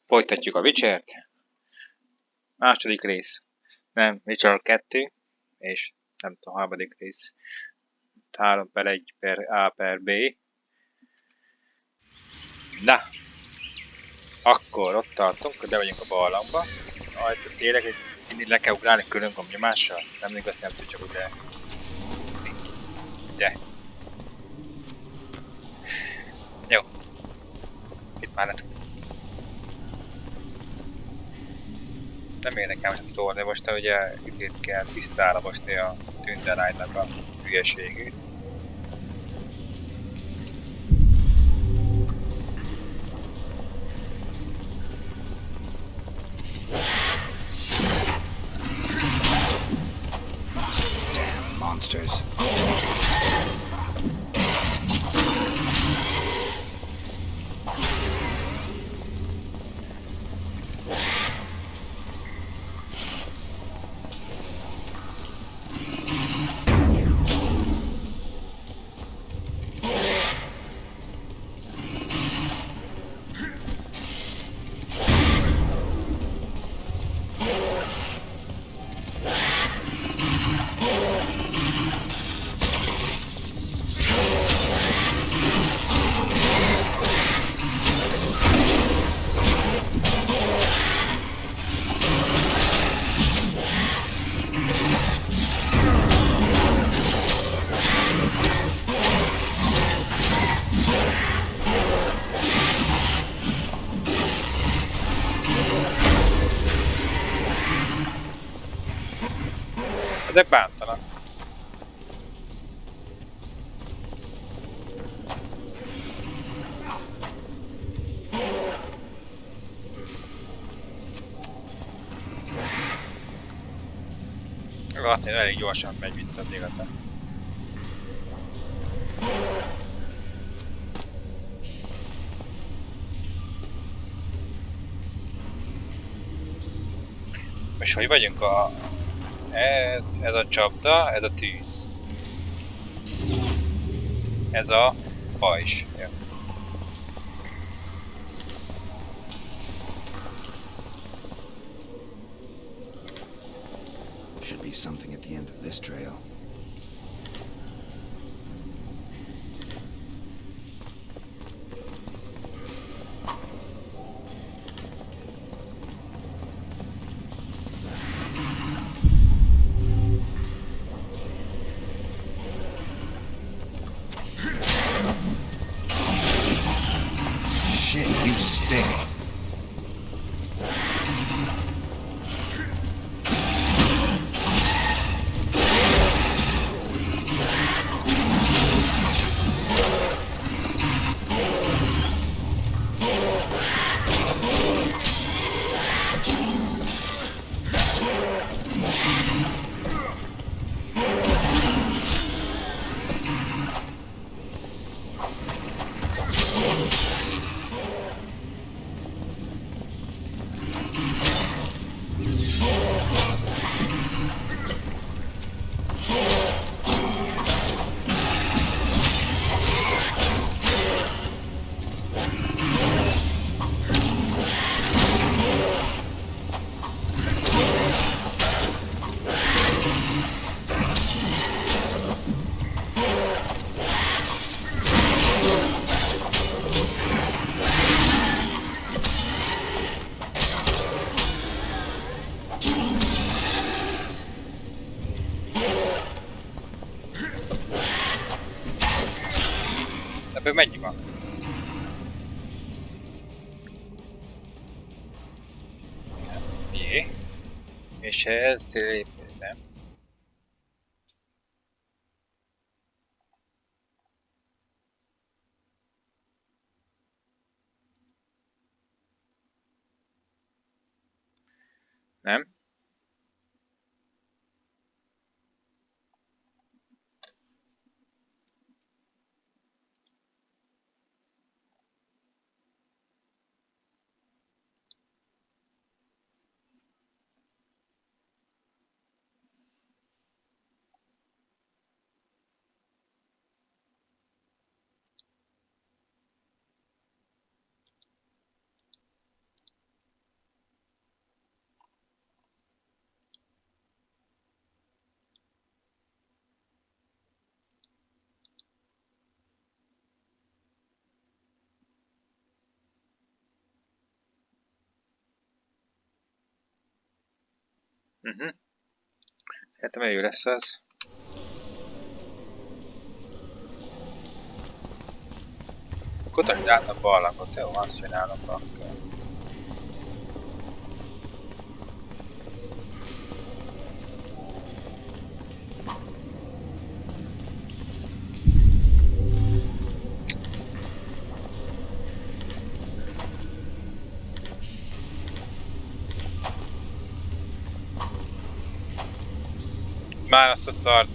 Folytatjuk a Witchert. Második rész. Nem, Witcher 2. És nem tudom, harmadik rész. 3/1/A/B. Na, akkor ott tartunk, hogy be vagyunk a barlangba. Tényleg, hogy mindig le kell ugrálni külön gombnyomással? Nem igaz, nem tud csak úgy le. De. Jó. Itt már le tud. Nem érdekel, hogy tolni most, ugye itt kell tisztállapostni a tünderájnak a hülyeségét. Monsters. Ezek bántanak. Azt mondja, elég gyorsan megy vissza az élete. És hogy vagyunk a... Ez a csapda, ez a tűz. Ez a pajzs. Ja. Should be something at the end of this trail. Shit, you stink. Ebből mennyi van? Jé. És ez tényleg nem. Nem? Hát melyő lesz az? Kutasd át a barlangot, jó? Azt csinálom akkor. Már azt a szart.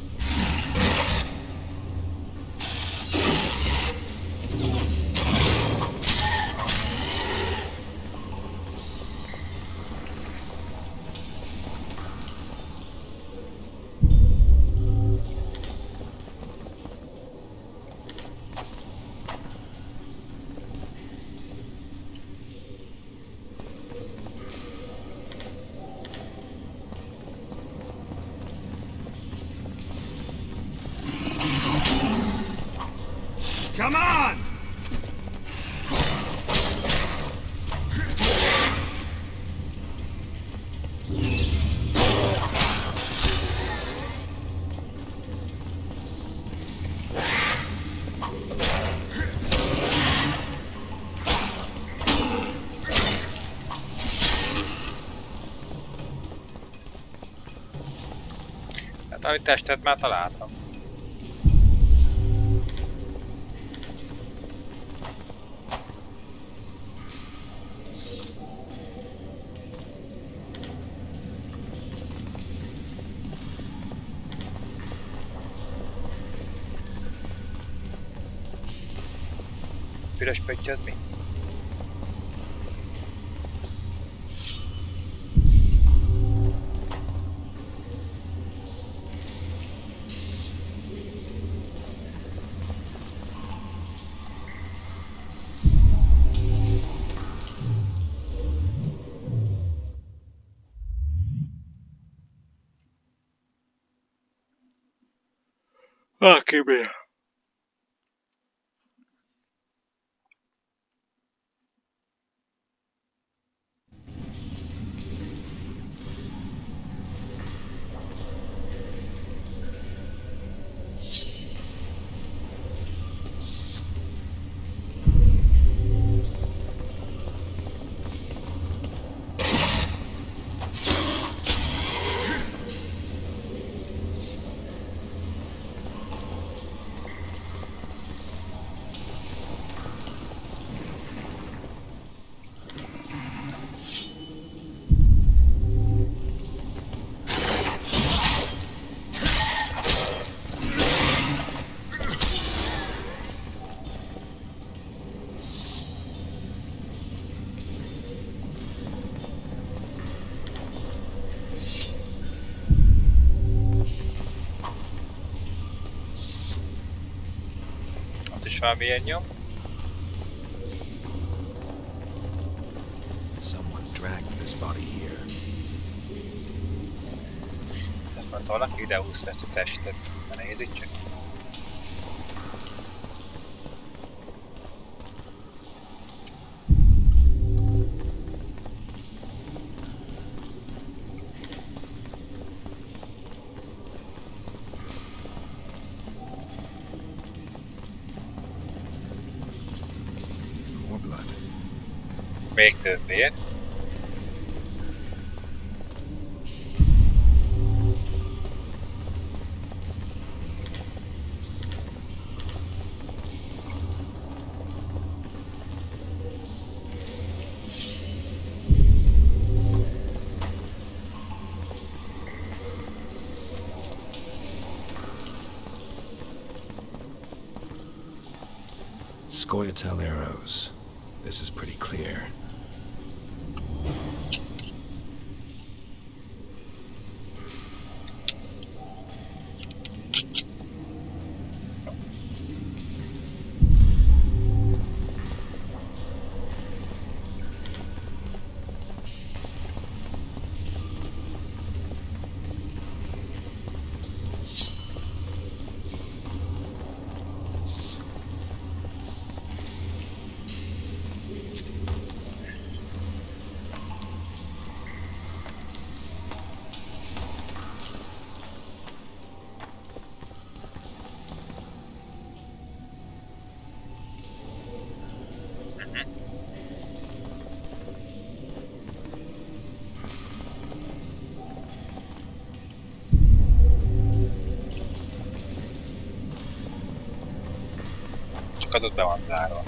Come on! Hát ahogy testet már találtam. Piros pötty az mi? Kibér. Ott is valamilyen nyom. Someone dragged this body here. Ezt mondta valaki, ide húzza ezt a testet. Ne nézzük csak. More blood. Még több vér. Scoia'tael arrows. This is pretty clear. kiukadott, be van zárva.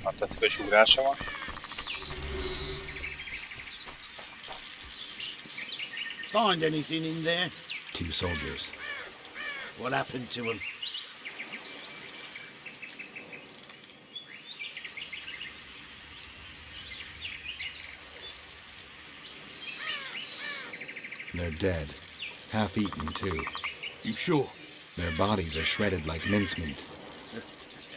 Fantasztikus ugrása van. Find anything in there? 2 soldiers. What happened to them? They're dead. Half eaten, too. You sure? Their bodies are shredded like mincemeat.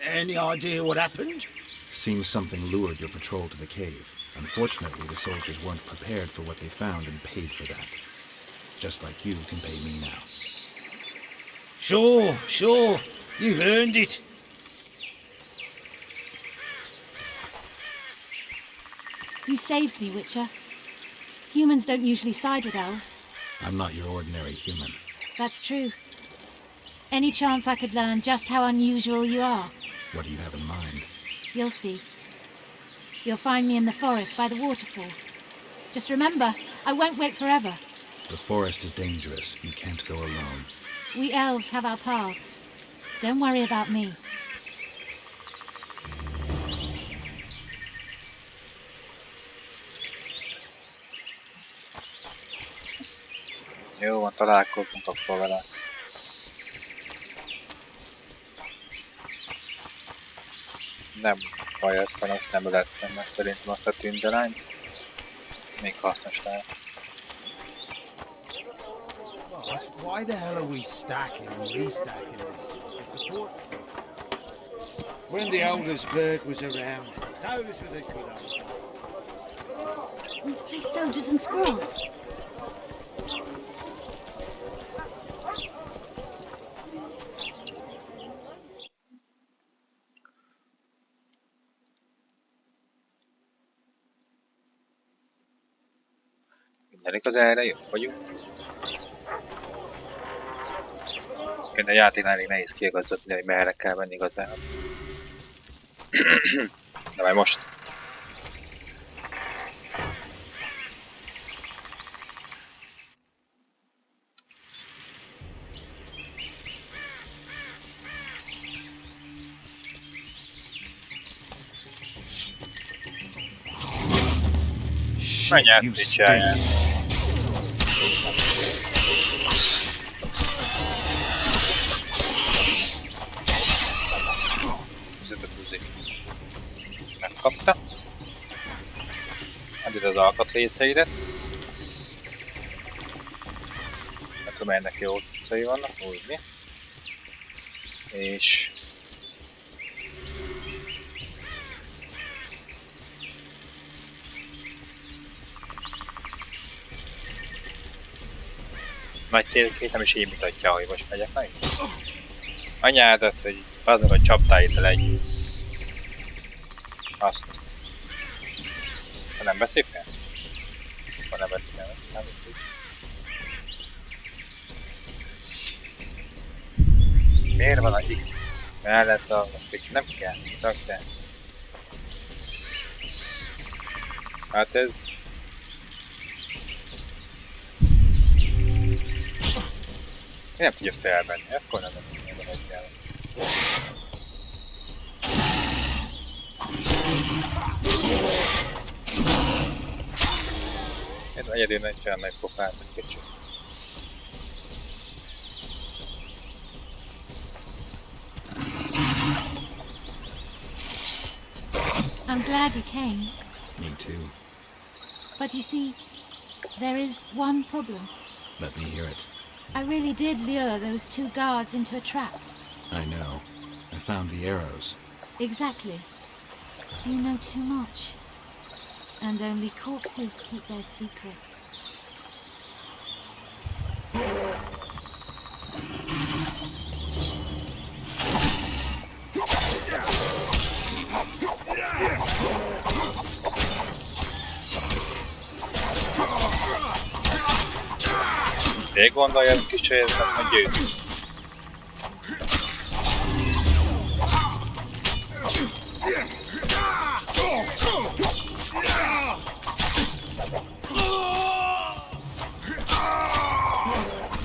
Any idea what happened? Seems something lured your patrol to the cave. Unfortunately, the soldiers weren't prepared for what they found and paid for that. Just like you can pay me now. Sure. You've earned it. You saved me, Witcher. Humans don't usually side with elves. I'm not your ordinary human. That's true. Any chance I could learn just how unusual you are? What do you have in mind? You'll see. You'll find me in the forest by the waterfall. Just remember, I won't wait forever. The forest is dangerous. You can't go alone. We elves have our paths. Don't worry about me. Jó van, találkozzunk akkor vele. Nem baj ez, ha most nem ölettem meg szerintem azt a tündelányt. Még hasznos lehet. Boss, why the hell are we stacking and restacking this? The port's when the Aldersburg was around, those were the good old days. Want to play soldiers and squirrels? Mindenik az erre jobb vagyunk. A játéknál elég nehéz kiigazodni, hogy merre kell menni igazán. De majd most. Shit, you stink. És megkapta. Addig az alkatrészeidet. Nem tudom, ennek jó cuccai vannak, úgy mi. És... nagy térkét nem is így mutatja, hogy most megyek meg. Anyádat, hogy azok a csaptáitól egy. Azt. Ha nem veszik el? Ha nem veszik el, nem veszik. Miért van a X mellett a... nem kell, csak de. Hát ez... Nem tudja felvenni, akkor nem megy el. Ez egyedül nem csinál nagy pofát, kicsit. I'm glad you came. Me too. But you see, there is one problem. Let me hear it. I really did lure those 2 guards into a trap. I know. I found the arrows. Exactly. You know too much. And only corpses keep their secrets. De gondoljad, kis helyzetben meg győz.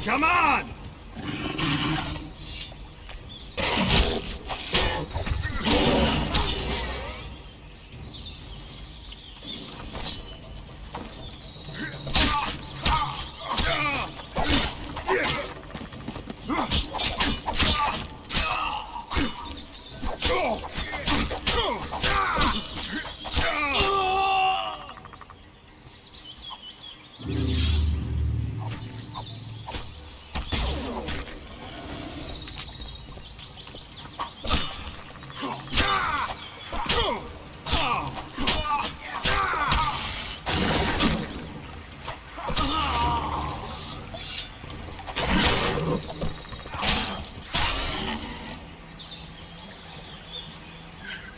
Come on!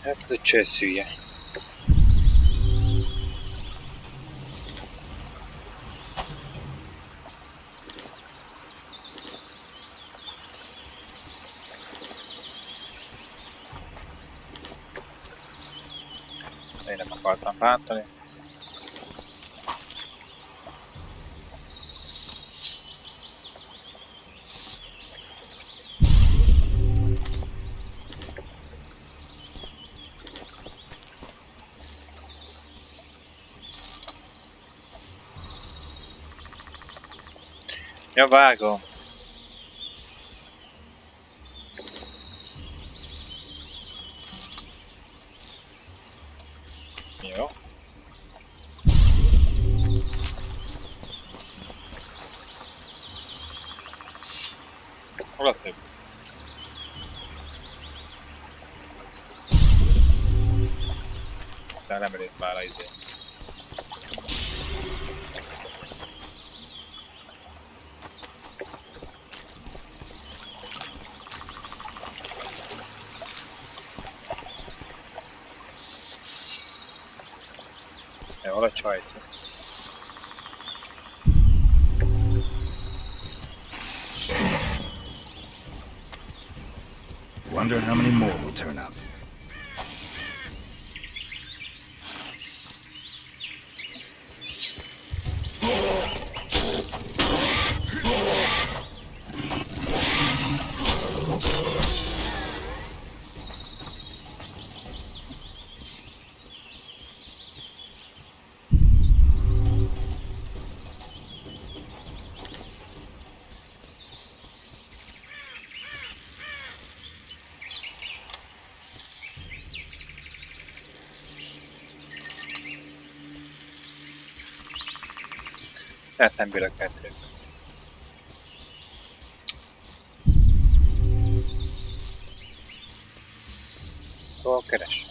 Hát ez egy csőszűje. Én nem akartam bántani. Ja, vágom. Jó. Hol a több? De nem elég már a izé. Hol a csajsz? Wonder how many more will turn up. Lehet nem bírok kettőt. Szóval keres.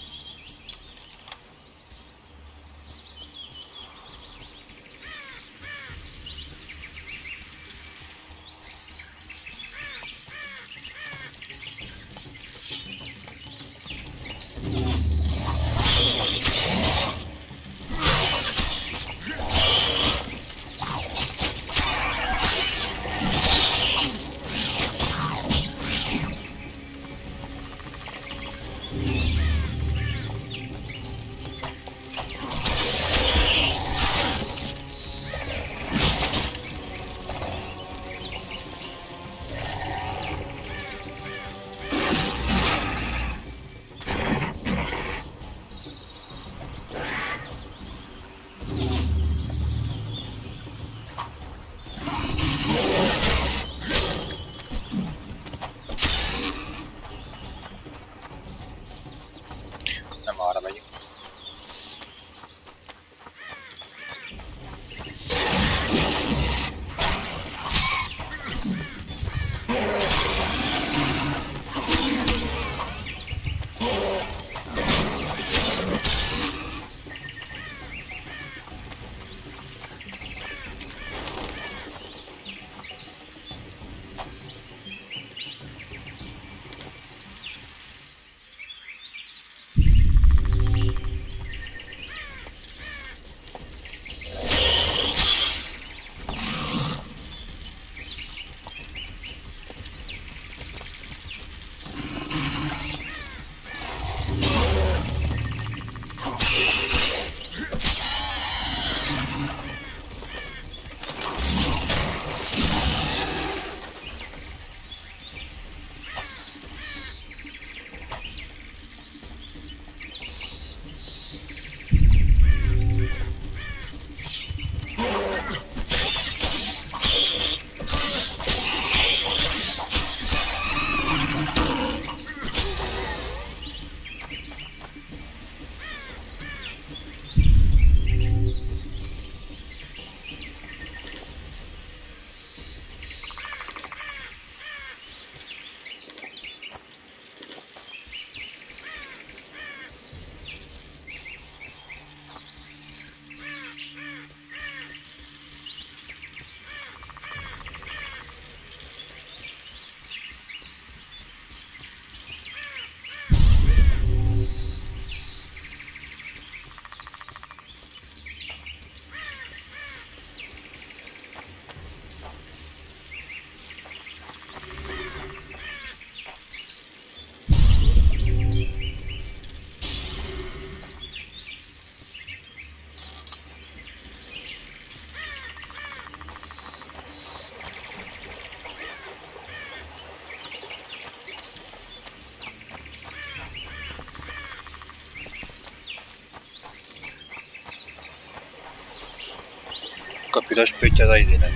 a piros pötty az a izének.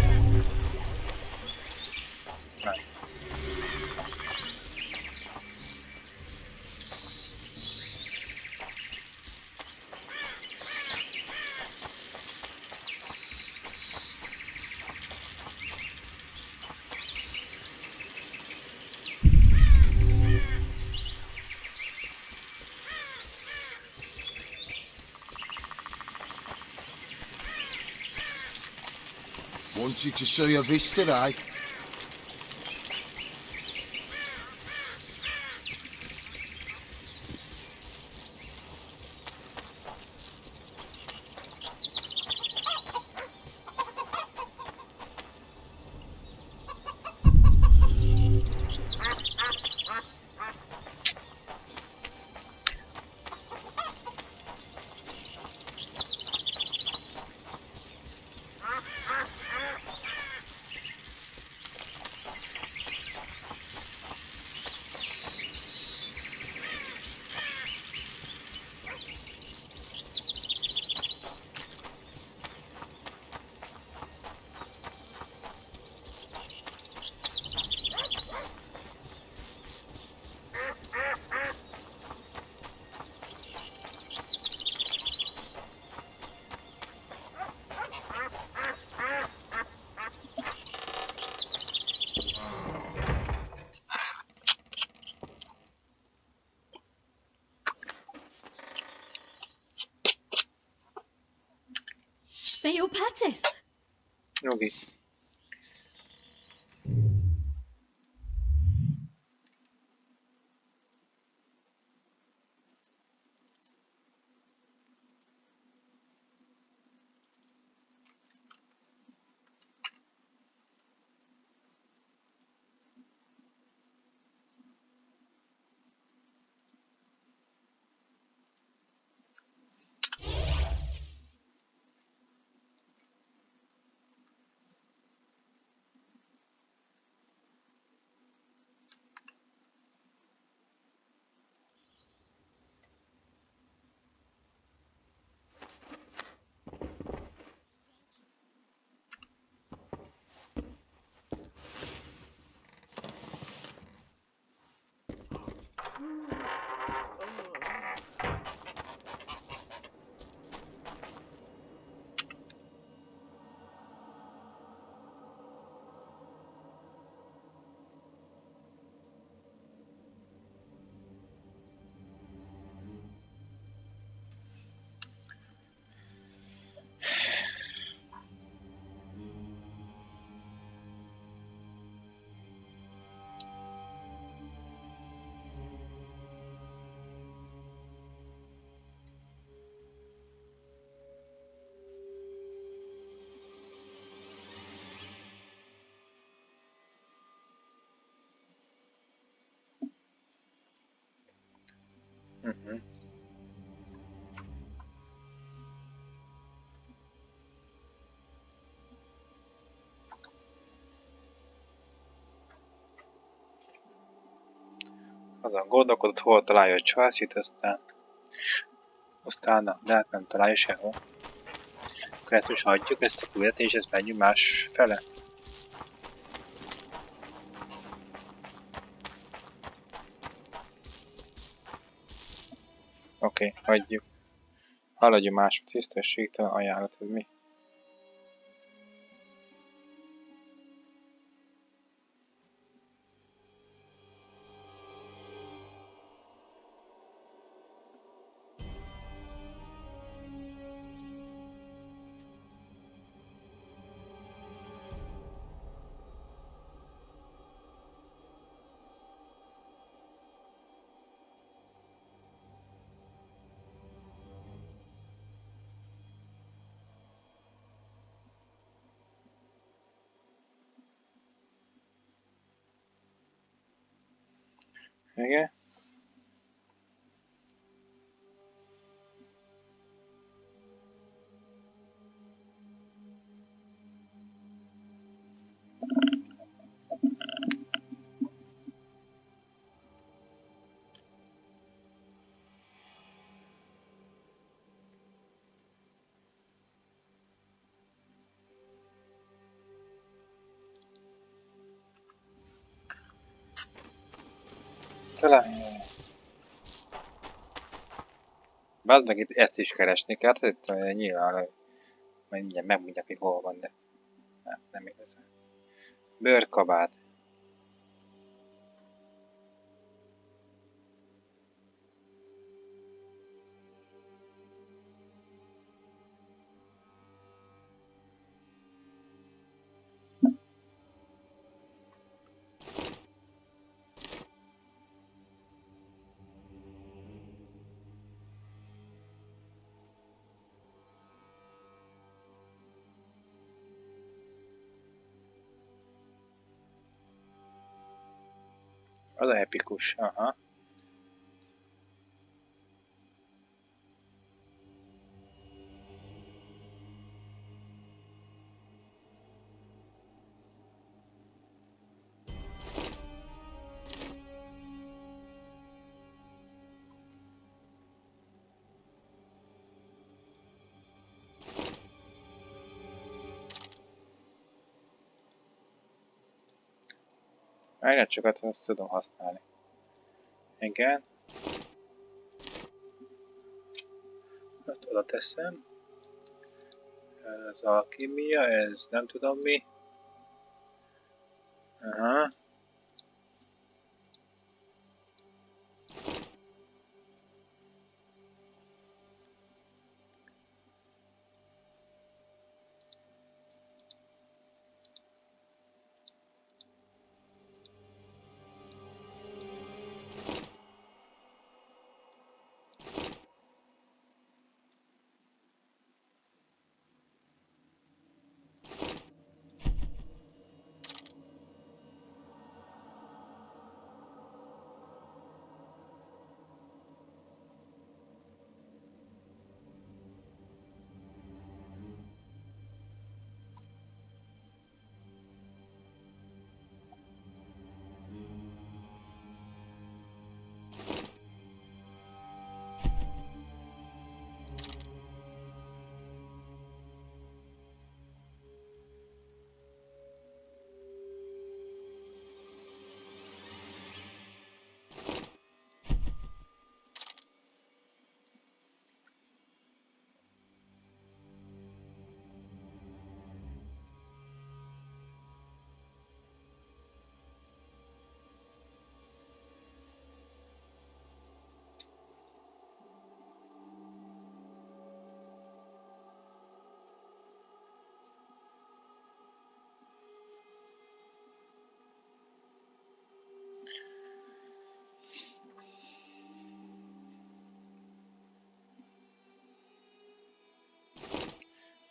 Nem. Wanted to see a vista, eh? They're your patties. Nyugi. Azon gondolkodott, hol találja a császit, aztán de hát nem találja sehol. Akkor ezt most hagyjuk, ezt a küldetést, ezt menjünk más fele. Oké, hagyjuk. Haladjunk más, tisztességtelen ajánlat, ez mi? Igen? Talán... Bár meg itt ezt is keresni kell, hát itt nyilván, majd mindjárt megmondják, hogy hol van, de ez nem igazán. Bőrkabát. Az a epikus, aha. Egyre csak azt tudom használni. Igen. Azt oda teszem. Ez alkímia, ez nem tudom mi. Aha.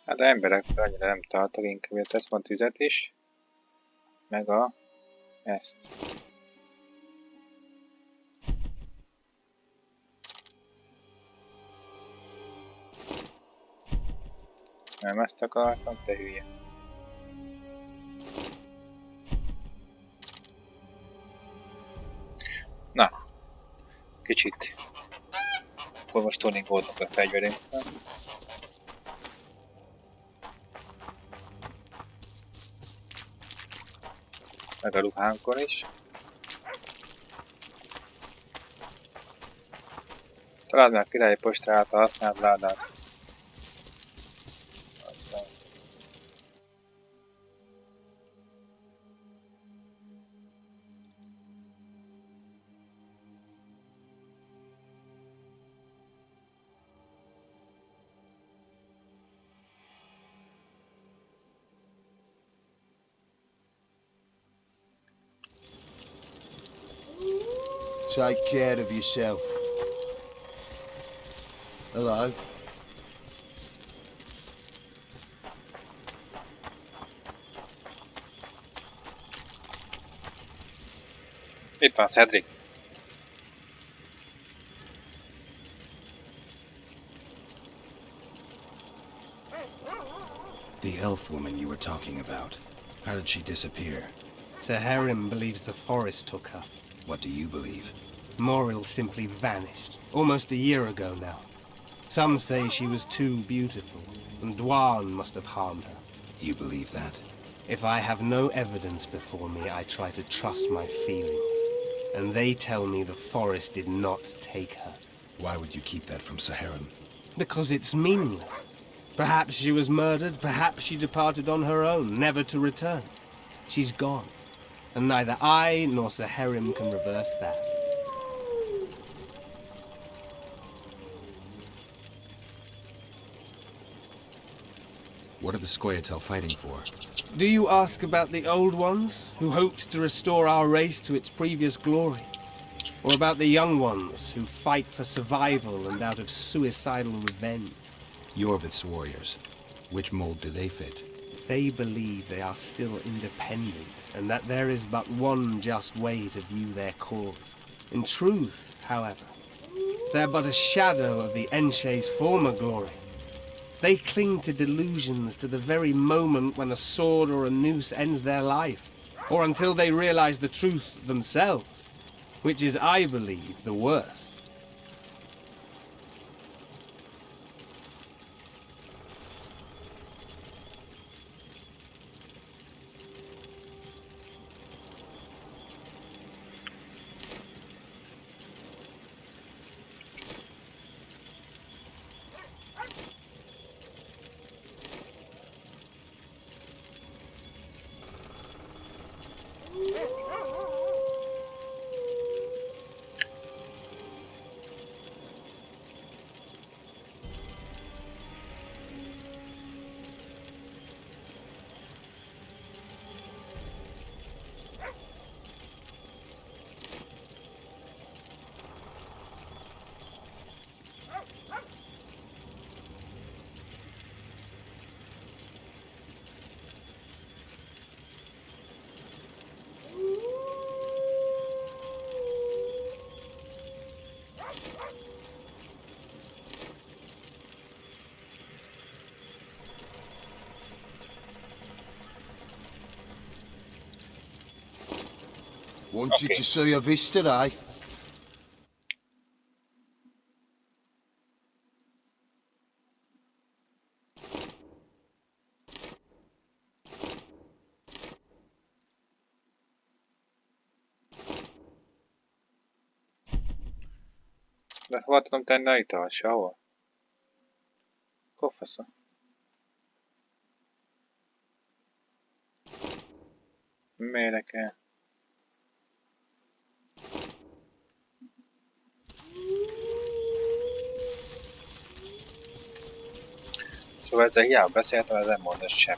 Hát a emberek annyira nem tartok, inkább teszem a tüzet is. Meg ezt. Nem ezt akartam, te hülye. Na, kicsit. Akkor most tuningoltunk a fegyverünkkel. Meg a ruhánkon is. Találd meg a királyi posta által használt ládát. Aztán. Take care of yourself. Hello? Itt van Cedric. The elf woman you were talking about. How did she disappear? Sir Herim believes the forest took her. What do you believe? Moril simply vanished, almost a year ago now. Some say she was too beautiful, and Dwan must have harmed her. You believe that? If I have no evidence before me, I try to trust my feelings. and they tell me the forest did not take her. Why would you keep that from Saharan? Because it's meaningless. Perhaps she was murdered, perhaps she departed on her own, never to return. She's gone, and neither I nor Saharim can reverse that. What are the Scoia'tael fighting for? Do you ask about the old ones, who hoped to restore our race to its previous glory? Or about the young ones, who fight for survival and out of suicidal revenge? Yorvith's warriors. Which mold do they fit? They believe they are still independent, and that there is but one just way to view their cause. In truth, however, they're but a shadow of the Enshe's former glory. They cling to delusions to the very moment when a sword or a noose ends their life, or until they realize the truth themselves, which is, I believe, the worst. Wanted Okay. to see a vista, eh? De hova tudom tenni a italt? Sehol? Koffasza. Miért kell? Szóval ezzel hiába beszéltem, ez nem mond sem.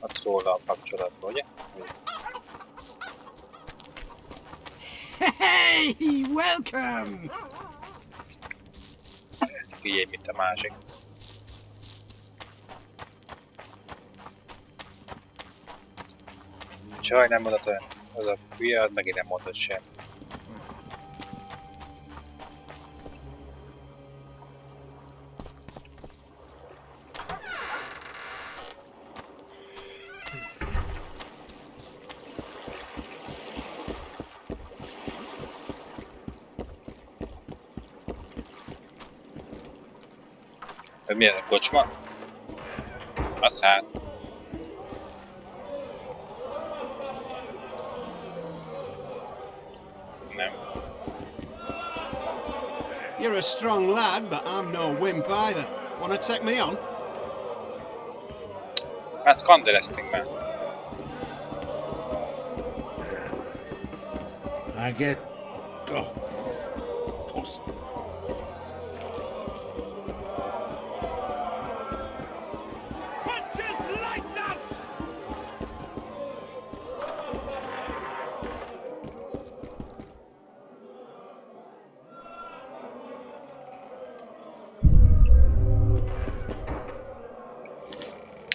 A trollal kapcsolatban, ugye? Hey, welcome! Figyelj, mint a másik. Csaj, nem mondott olyan. Az a hülye, az megint nem mondott sem. Ez mi ez a kocsma? Az hát. Nem. You're a strong lad, but I'm no wimp either. Wanna take me on? Hát skandereztünk már. I get... Oh. Puss. Punches lights out!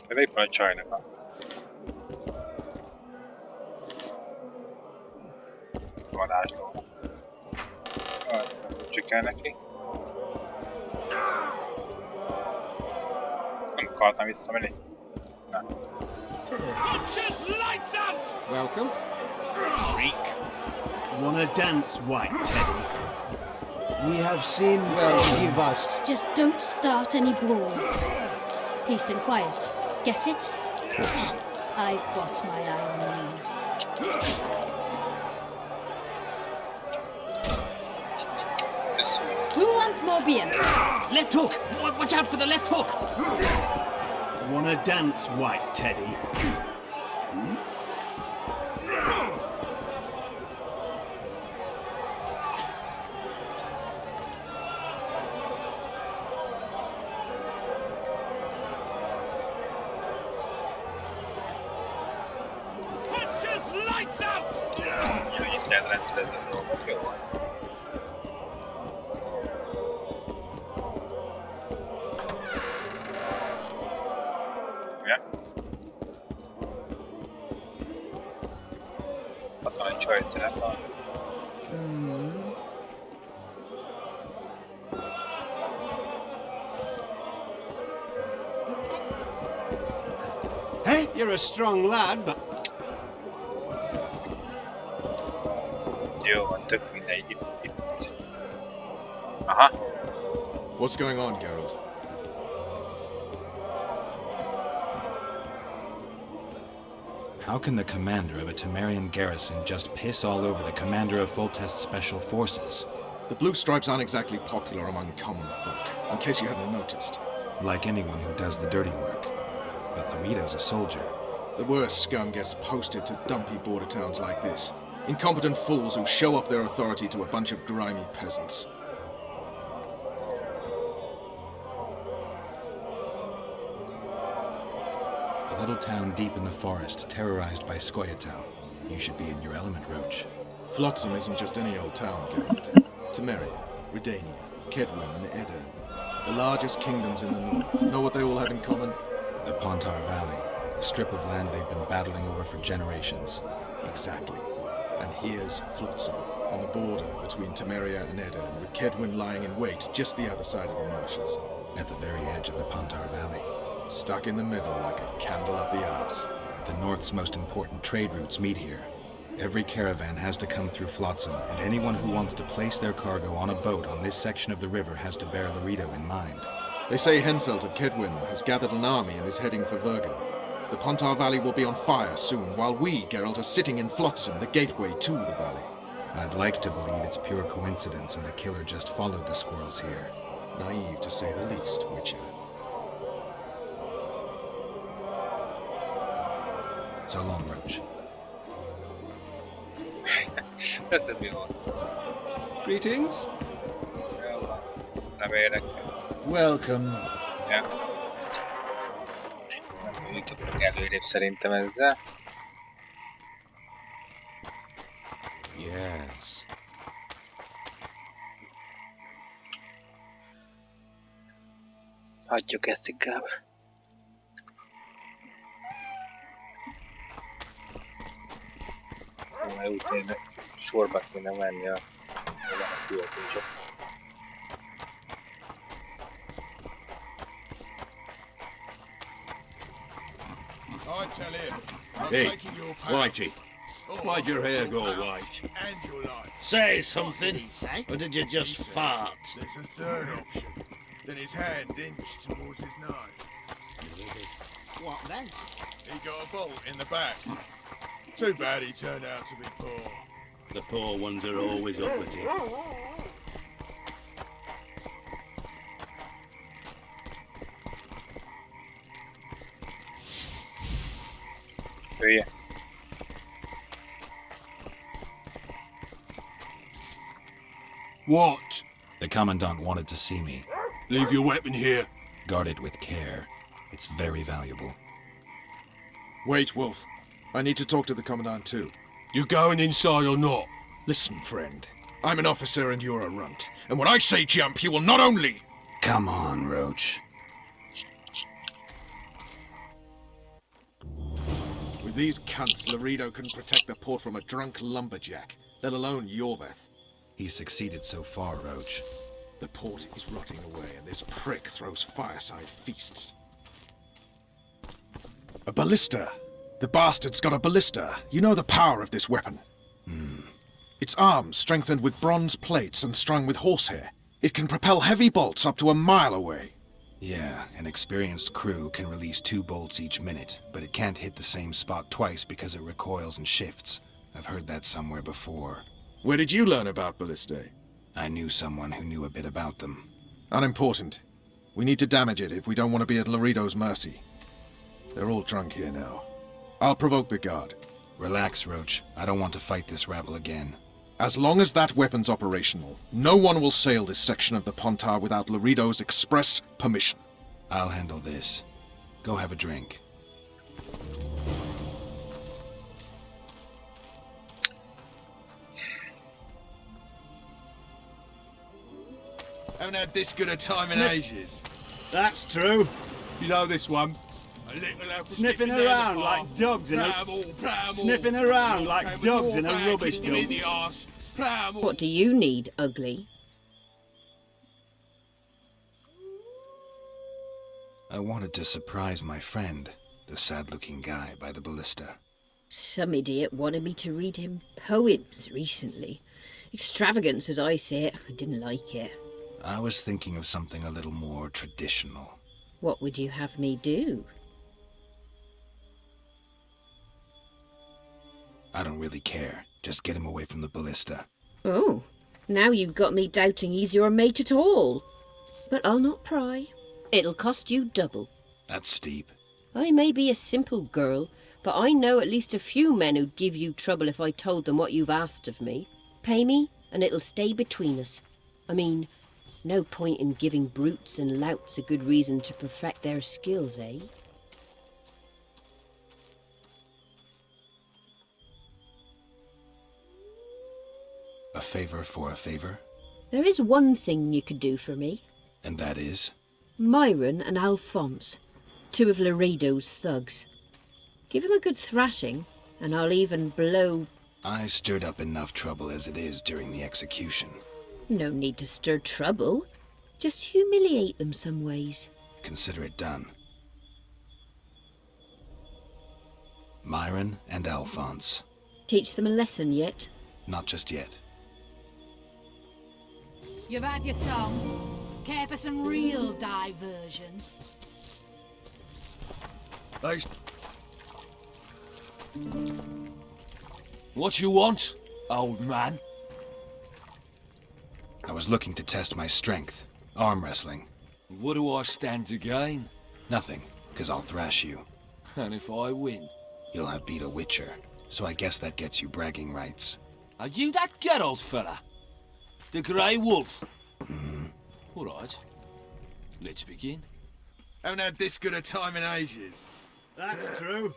Ez éppen a csajnak a... varázsló. Csak kell neki. Nem akartam visszamenni. Na. Punches lights out! Welcome. Freak. Wanna dance, White Teddy? We have sinned. Forgive us. Just don't start any brawls. Peace and quiet. Get it? I've got my eye on you. Some more beer. Left hook! Watch out for the left hook! Wanna dance, White Teddy? Jöjj itt rendszerezett a dolgot, jó van. Ja. Ott van egy csaj szerep van. Hey, you're a strong lad, but Jó van, tök mindegy, itt. Aha, What's going on, Geralt? How can the commander of a Temerian garrison just piss all over the commander of Foltest's special forces? The Blue Stripes aren't exactly popular among common folk, in case you hadn't noticed. Like anyone who does the dirty work. But Laredo's a soldier. The worst scum gets posted to dumpy border towns like this. Incompetent fools who show off their authority to a bunch of grimy peasants. A little town deep in the forest, terrorized by Scoia'tael. You should be in your element, Roach. Flotsam isn't just any old town, Geralt. Temeria, Redania, Kedwin, and Edirn. The largest kingdoms in the north. Know what they all have in common? The Pontar Valley, a strip of land they've been battling over for generations. Exactly. And here's Flotsam, on the border between Temeria and Edirn, with Kedwin lying in wait just the other side of the marshes. At the very edge of the Pontar Valley. Stuck in the middle like a candle up the arse. The North's most important trade routes meet here. Every caravan has to come through Flotsam, and anyone who wants to place their cargo on a boat on this section of the river has to bear Laredo in mind. They say Henselt of Kedwin has gathered an army and is heading for Vergen. The Pontar Valley will be on fire soon, while we, Geralt, are sitting in Flotsam, the gateway to the valley. I'd like to believe it's pure coincidence and the killer just followed the squirrels here. Naive, to say the least, Witcher. So long, Roach. ez mi volt? Greetings. Jó van. Nem érdekel. Welcome. Ja. Nem jutottak előrébb szerintem ezzel. Yes. Hagyjuk ezt inkább. Majd utána sorba kéne menni a küldetésre. I tell him, I'm Hey, taking your pay. Whitey, why'd your hair go white? And your life. Say something, or did you just fart? There's a third option. Then his hand inched towards his knife. what then? He got a bolt in the back. Too bad he turned out to be poor. The poor ones are always up with it. Hülye. What? The Commandant wanted to see me. Leave your weapon here. Guard it with care. It's very valuable. Wait, Wolf. I need to talk to the Commandant too. You going inside or not? Listen, friend. I'm an officer and you're a runt. And when I say jump, you will not only... Come on, Roach. With these cunts, Laredo couldn't protect the port from a drunk lumberjack, let alone Yorveth. He's succeeded so far, Roach. The port is rotting away, and this prick throws fireside feasts. A ballista! The bastard's got a ballista. You know the power of this weapon. Its arms strengthened with bronze plates and strung with horsehair. It can propel heavy bolts up to a mile away. Yeah, an experienced crew can release 2 bolts each minute, but it can't hit the same spot twice because it recoils and shifts. I've heard that somewhere before. Where did you learn about ballistae? I knew someone who knew a bit about them. Unimportant. We need to damage it if we don't want to be at Laredo's mercy. They're all drunk here now. I'll provoke the guard. Relax, Roach. I don't want to fight this rabble again. As long as that weapon's operational, no one will sail this section of the Pontar without Laredo's express permission. I'll handle this. Go have a drink. Haven't had this good a time in ages. That's true. You know this one. A little apple Sniffing skipping down around the like path. dogs in a... Pram all. Sniffing around Along like came a dogs in a dwarf rubbish kicked him in dump. the arse. Pram all. What do you need, ugly? I wanted to surprise my friend, the sad-looking guy by the ballista. Some idiot wanted me to read him poems recently. Extravagance, as I say it. I didn't like it. I was thinking of something a little more traditional. What would you have me do? I don't really care. Just get him away from the ballista. Oh, now you've got me doubting he's your mate at all. But I'll not pry. It'll cost you double. That's steep. I may be a simple girl, but I know at least a few men who'd give you trouble if I told them what you've asked of me. Pay me, and it'll stay between us. I mean, no point in giving brutes and louts a good reason to perfect their skills, eh? A favor for a favor? There is one thing you could do for me. And that is? Myron and Alphonse, two of Laredo's thugs. Give them a good thrashing, and I'll even blow... I stirred up enough trouble as it is during the execution. No need to stir trouble. Just humiliate them some ways. Consider it done. Myron and Alphonse. Teach them a lesson yet? Not just yet. You've had your song. Care for some real diversion? Hey. What you want, old man? I was looking to test my strength. Arm wrestling. What do I stand to gain? Nothing, because I'll thrash you. And if I win? You'll have beat a witcher, so I guess that gets you bragging rights. Are you that Geralt fella? The Grey Wolf? All right. Let's begin. Haven't had this good a time in ages. That's true.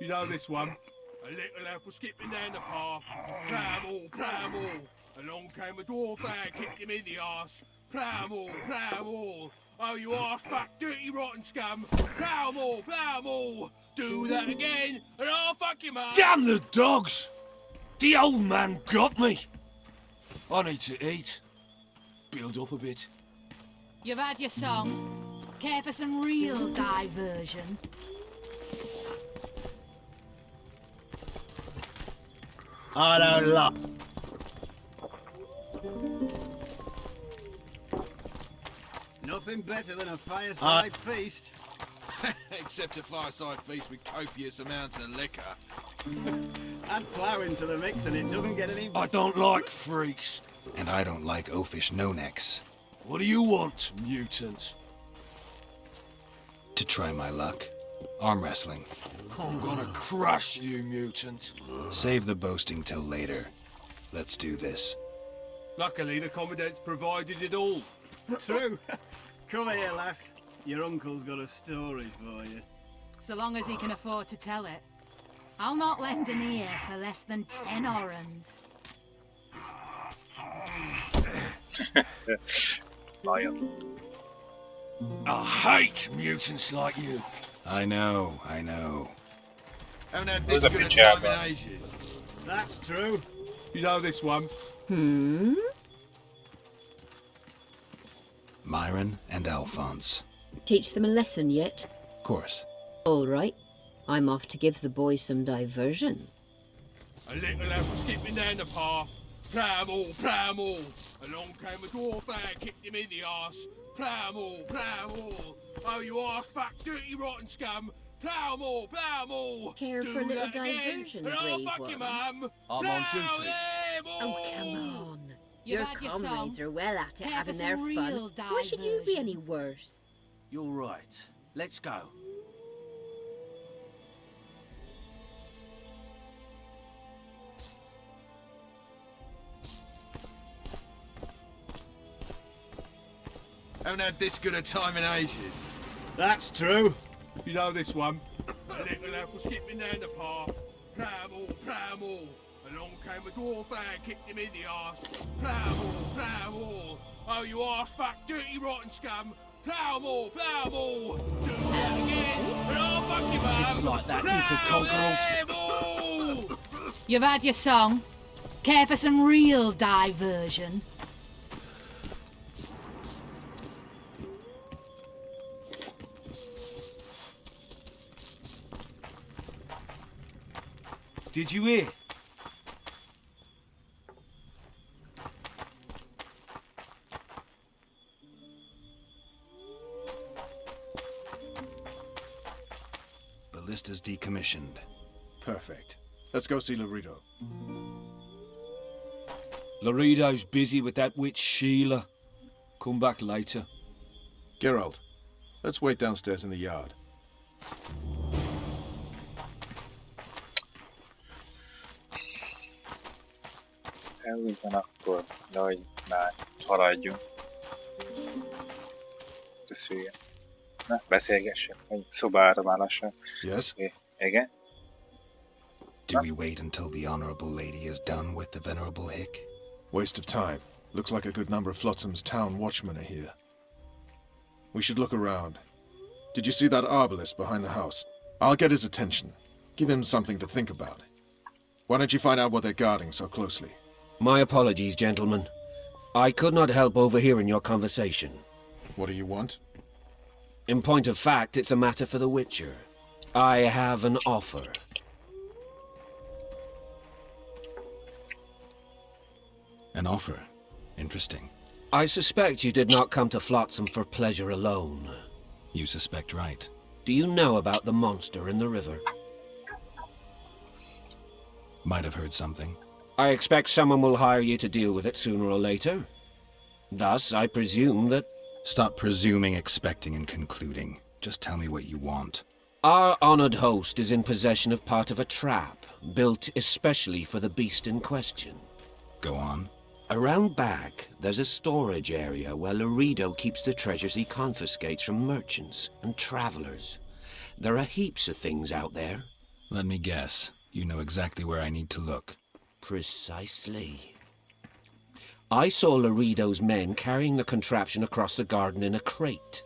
You know this one. A little apple skipping down the path. Pram all, pram all. Along came a dwarf and kicked him in the arse. Pram all, pram all. Oh, you arse fuck, dirty rotten scum. Plam all, plam all. Do that again, and I'll fuck you, man. Damn the dogs! The old man got me. I need to eat. Build up a bit. You've had your song. Care for some real diversion? I don't like... Nothing better than a fireside feast. Except a fireside feast with copious amounts of liquor. Add plough into the mix and it doesn't get any... I don't like freaks. And I don't like oafish no-necks. What do you want, mutant? To try my luck. Arm wrestling. I'm gonna crush you, mutant. Save the boasting till later. Let's do this. Luckily, the commandant's provided it all. True. Come here, lass. Your uncle's got a story for you. So long as he can afford to tell it. I'll not lend an ear for less than 10 orans. Lion. I hate mutants like you. I know, I know. Haven't had Who's this a good a pajama? time in ages. That's true. You know this one. Myron and Alphonse. Teach them a lesson yet? Of course. All right. I'm off to give the boys some diversion. A little apple skipping down the path. Plam all, plam all. Along came a dwarf and kicked him in the arse. Plam all, plam all. Oh, you arse fuck, dirty rotten scum. Plam all, plam all. Care Do for a little that again, diversion, and I'll brave fuck you, one? mum. I'm on duty. Plough them Oh, come all. on. You've Your had your comrades song. are well at it, Care for having their some fun. real Why should you be diversion? any worse? You're right. Let's go. Haven't had this good a time in ages. That's true. You know this one. A little lad was skipping down the path. Pramble, pramble. Along came a dwarf and kicked him in the arse. Pramble, pramble. Oh, you arse fuck, dirty rotten scum. Plamble, plamble. Do that again, and I'll fuck you, man. Tips like that, you could conquer all. You've had your song. Care for some real diversion? Did you hear? Ballista's decommissioned. Perfect. Let's go see Laredo. Laredo's busy with that witch Sheila. Come back later. Geralt, let's wait downstairs in the yard. Úgy van akkor, de hogy már haladjunk. Beszéljen. Na, beszélgessünk, hogy szobára már lassan. Yes? Igen? Do we wait until the honorable lady is done with the venerable hick? Waste of time. Looks like a good number of Flotsam's town watchmen are here. We should look around. Did you see that arbalist behind the house? I'll get his attention. Give him something to think about. Why don't you find out what they're guarding so closely? My apologies, gentlemen. I could not help overhearing your conversation. What do you want? In point of fact, it's a matter for the Witcher. I have an offer. An offer. Interesting. I suspect you did not come to Flotsam for pleasure alone. You suspect right. Do you know about the monster in the river? Might have heard something. I expect someone will hire you to deal with it sooner or later. Thus, I presume that... Stop presuming, expecting, and concluding. Just tell me what you want. Our honored host is in possession of part of a trap, built especially for the beast in question. Go on. Around back, there's a storage area where Laredo keeps the treasures he confiscates from merchants and travelers. There are heaps of things out there. Let me guess. You know exactly where I need to look. Precisely. I saw Laredo's men carrying the contraption across the garden in a crate.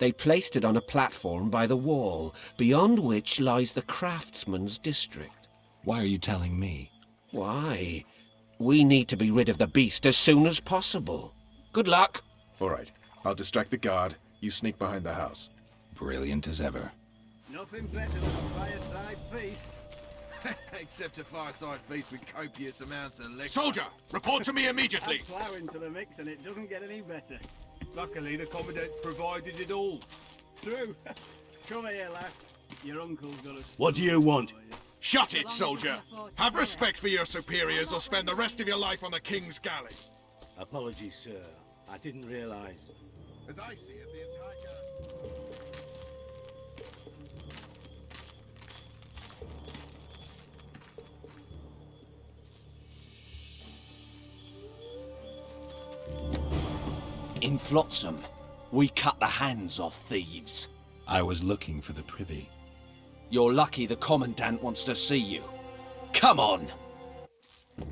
They placed it on a platform by the wall, beyond which lies the craftsman's district. Why are you telling me? Why? We need to be rid of the beast as soon as possible. Good luck. All right. I'll distract the guard. You sneak behind the house. Brilliant as ever. Nothing better than a fireside feast. Except a fireside feast with copious amounts of liquor. Soldier! Report to me immediately! Add plough into the mix and it doesn't get any better. Luckily, the commandant's provided it all. True. Come here, lass. Your uncle's got a... What do you want? Shut it, soldier! Have respect for your superiors or spend the rest of your life on the King's galley. Apologies, sir. I didn't realize. As I see it, the entire... In Flotsam, we cut the hands off thieves. I was looking for the privy. You're lucky the Commandant wants to see you. Come on!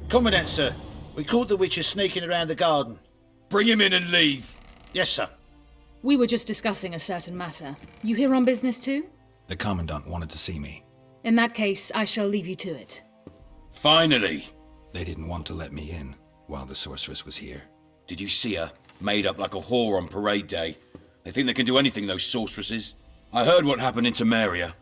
Commandant, sir. We caught the witcher sneaking around the garden. Bring him in and leave. Yes, sir. We were just discussing a certain matter. You here on business too? The Commandant wanted to see me. In that case, I shall leave you to it. Finally! They didn't want to let me in while the sorceress was here. Did you see her? Made up like a whore on parade day. They think they can do anything, those sorceresses. I heard what happened in Temeria.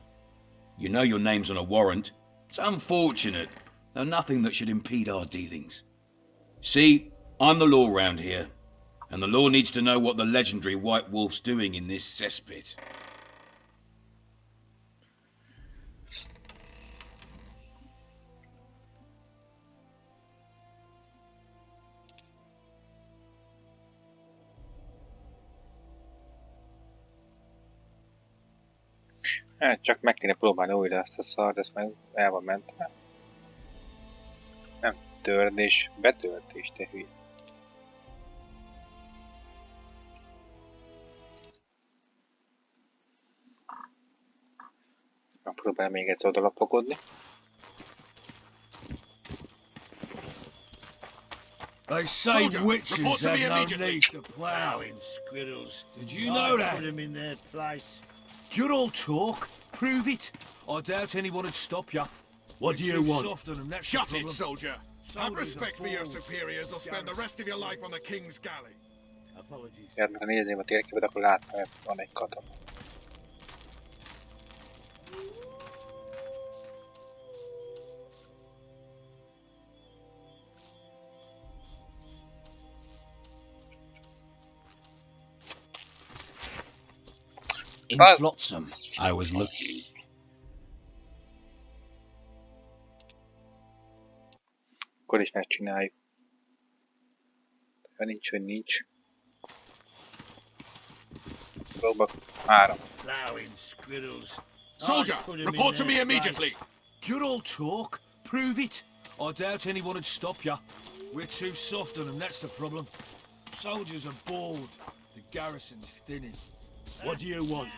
You know your name's on a warrant. It's unfortunate, though nothing that should impede our dealings. See, I'm the law round here, and the law needs to know what the legendary White Wolf's doing in this cesspit. Hát csak meg kéne próbálni újra ezt a szart, ezt meg el van mentve. Nem törés, betöltés, te hülye. Megpróbálom még egyszer odalapokodni. They say Soldier, witches report to me have no immediately. need to plough. Plowing squirrels. Did you know that? Put them in their place. You're all talk. Prove it. I doubt anyone would stop you. What do you Too want? soft on them, that's Shut the it, problem. soldier. Have Soldiers respect are for your bored. superiors or spend the rest of your life on the king's galley. Apologies. Hát meg ha nézném a térképet, akkor látnám, hogy van egy katona. In Buzz. Flotsam, I was looking. Akkor is megcsináljuk. Ha nincs, hogy nincs. Próbak. 3. Plowing squirrels. Soldier, Put 'em in report to me their immediately. place. You're all talk. Prove it. I doubt anyone would stop you. We're too soft on them, that's the problem. Soldiers are bored. The garrison's thinning. What do you want?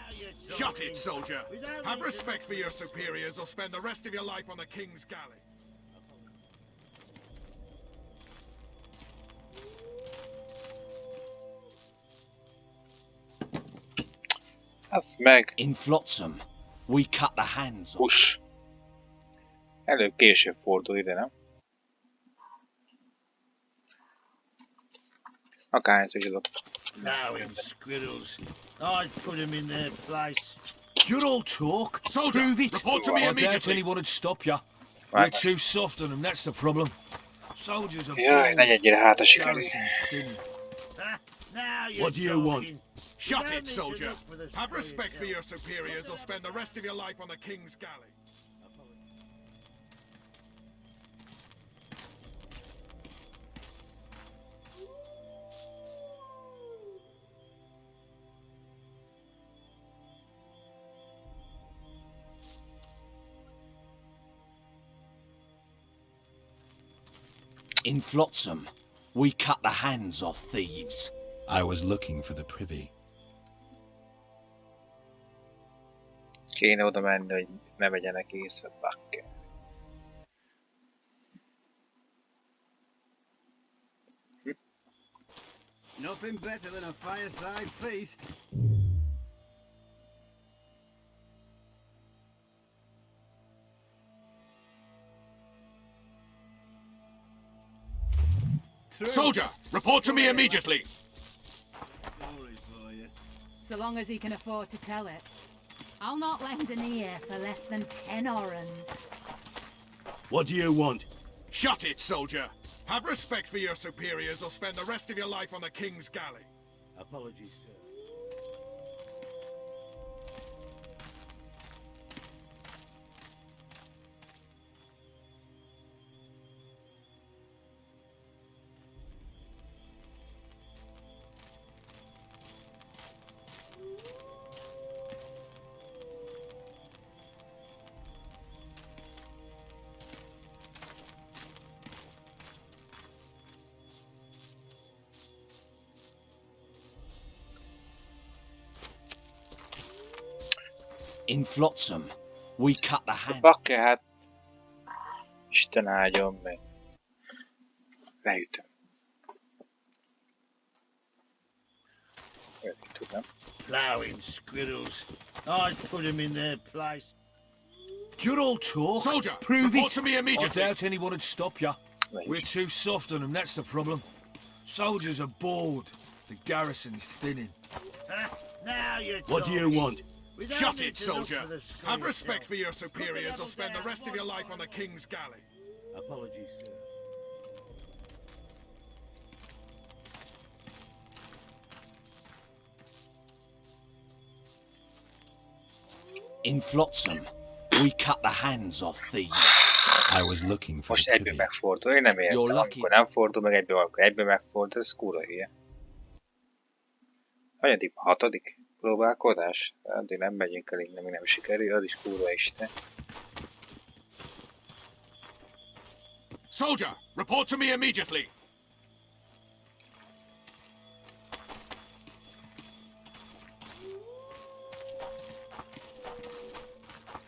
Shut it, soldier. Have respect for your superiors or spend the rest of your life on the king's galley. Az meg. In Flotsam, we cut the hands off. Hús. Előbb később fordul ide, nem? Akárhányszor is adok. Plowing squirrels. I'd put them in their place. You're all talk. Soldier, Prove it. report to me I doubt immediately. anyone would stop you. Right. We're too soft on them, that's the problem. Soldiers are Jaj, bored. negyedjére hátra sikerül. Garrison's thinning. Now you're What do you want? talking. Shut don't it, need to soldier. look for the Have spirit respect for help. your superiors or spend the rest of your life on the king's galley. In Flotsam, we cut the hands off thieves. I was looking for the privy. Kéne oda menni, hogy ne vegyenek észre, bakker. Nothing better than a fireside feast. Soldier, report to me immediately. Sorry for you. So long as he can afford to tell it. I'll not lend an ear for less than 10 orans. What do you want? Shut it, soldier. Have respect for your superiors or spend the rest of your life on the king's galley. Apologies, sir. In Flotsam, we cut the hand. Bakker, hát... Isten áldjon meg. Leütöm. Tudom. Plowing squirrels. I'd put them in their place. You're all talk. Soldier, Prove report it. to me I immediately. doubt anyone would stop you. We're too soft on them, that's the problem. Soldiers are bored. The garrison's thinning. Now you're What do you talking. want? We don't Shut need it, to look soldier. for the spirit Have respect help. for your superiors or spend the rest of your life on the king's galley. Apologies, sir. In Flotsam, we cut the hands off thieves. I was looking for Most the egyből privy. megfordul, én nem You're értem. lucky. Amikor nem fordul meg egyből, akkor egyből megfordul, ez kurva hülye. Hanyadik? 6. Próbálkozás? Addig nem megyünk el innen, mi nem sikerül, az is kurva isten. Soldier, report to me immediately.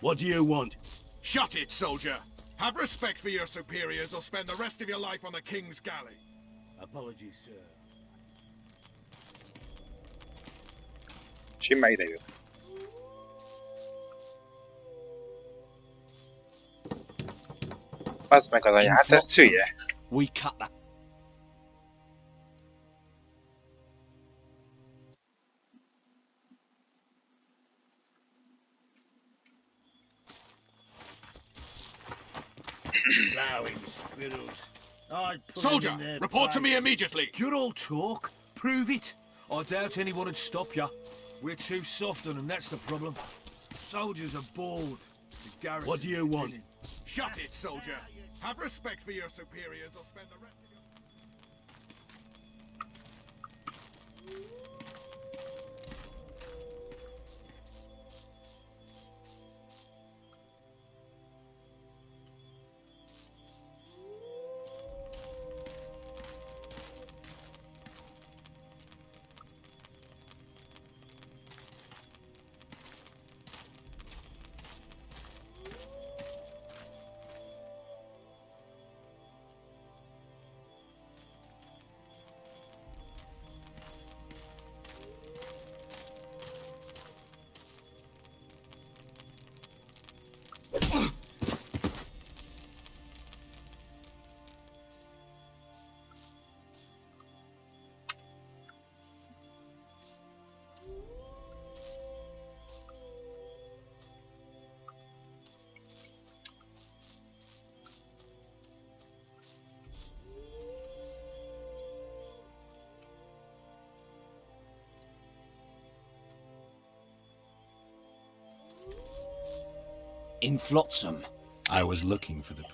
What do you want? Shut it, soldier. Have respect for your superiors or spend the rest of your life on the king's galley. Apologies, sir. Simma ide jön. Az meg az anya, hát ez hülye. We cut that. Plowing squirrels. I'd put 'em Soldier, in their report to me place. immediately. You're all talk. Prove it. I doubt anyone would stop you. We're too soft on them, that's the problem. Soldiers are bored. The garrison's What do you want? thinning. Shut it, soldier. Have respect for your superiors or spend the rest of your... In Flotsam. I was looking for the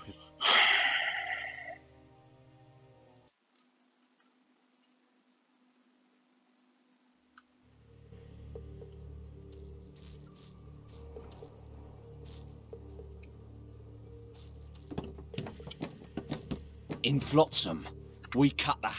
In Flotsam, we cut the...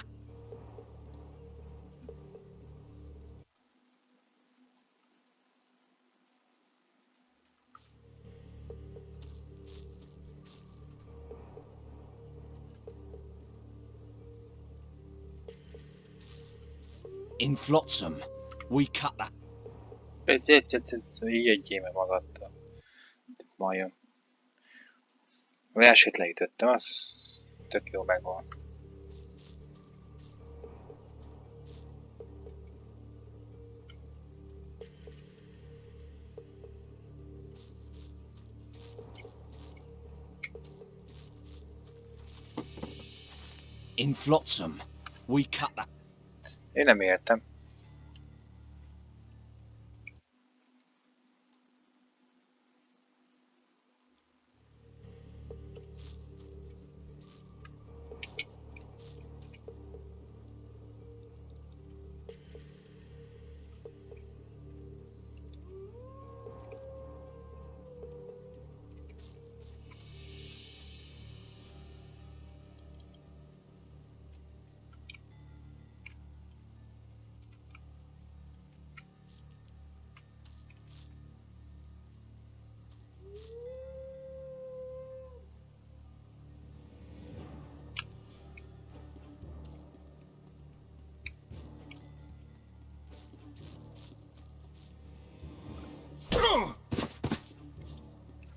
In Flotsam, we cut the... Ijedjél meg magadtól. Majom. Az elsőt leütöttem, az tök jó megvan. In Flotsam, we cut the... Én nem értem.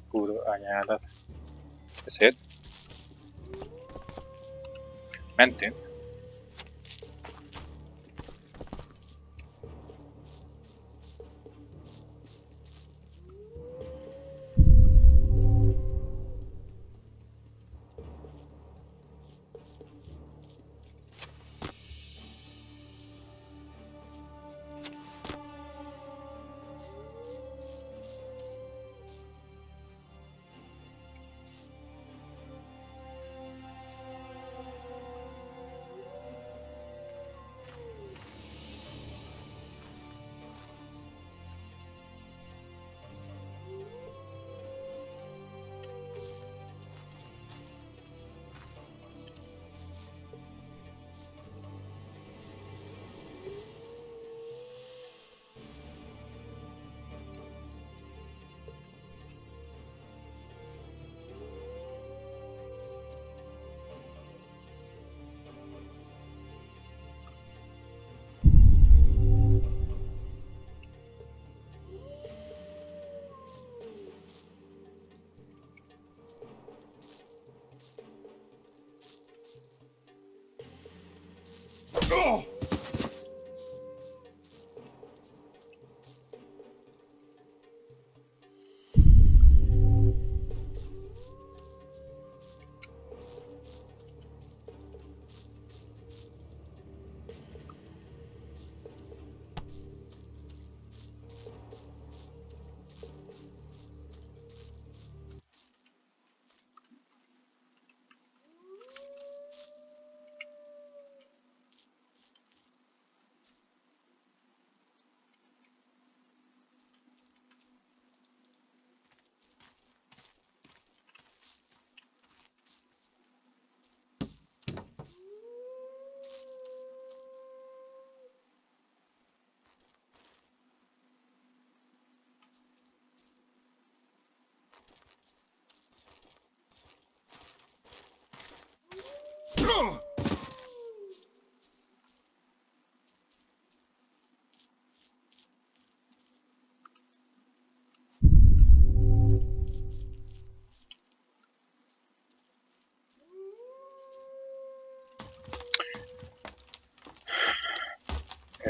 Kurva anyádat. Szét. Mentünk.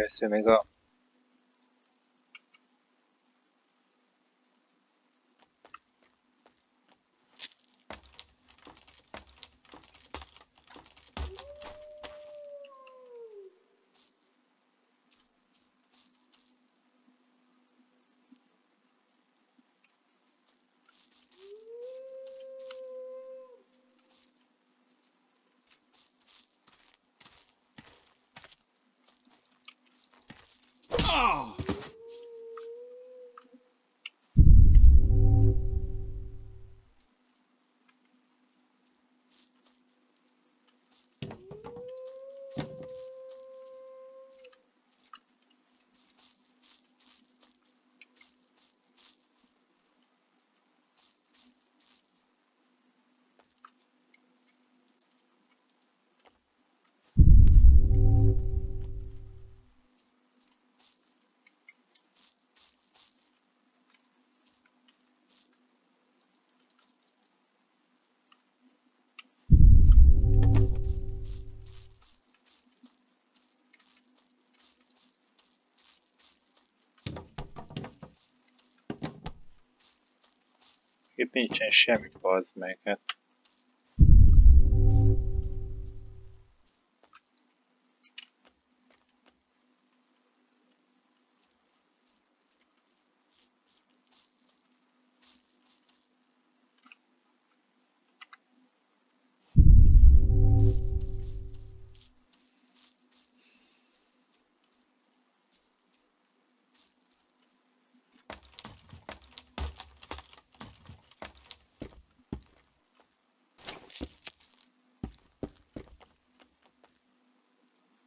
Először még a itt nincsen semmi, bazd meg, hát.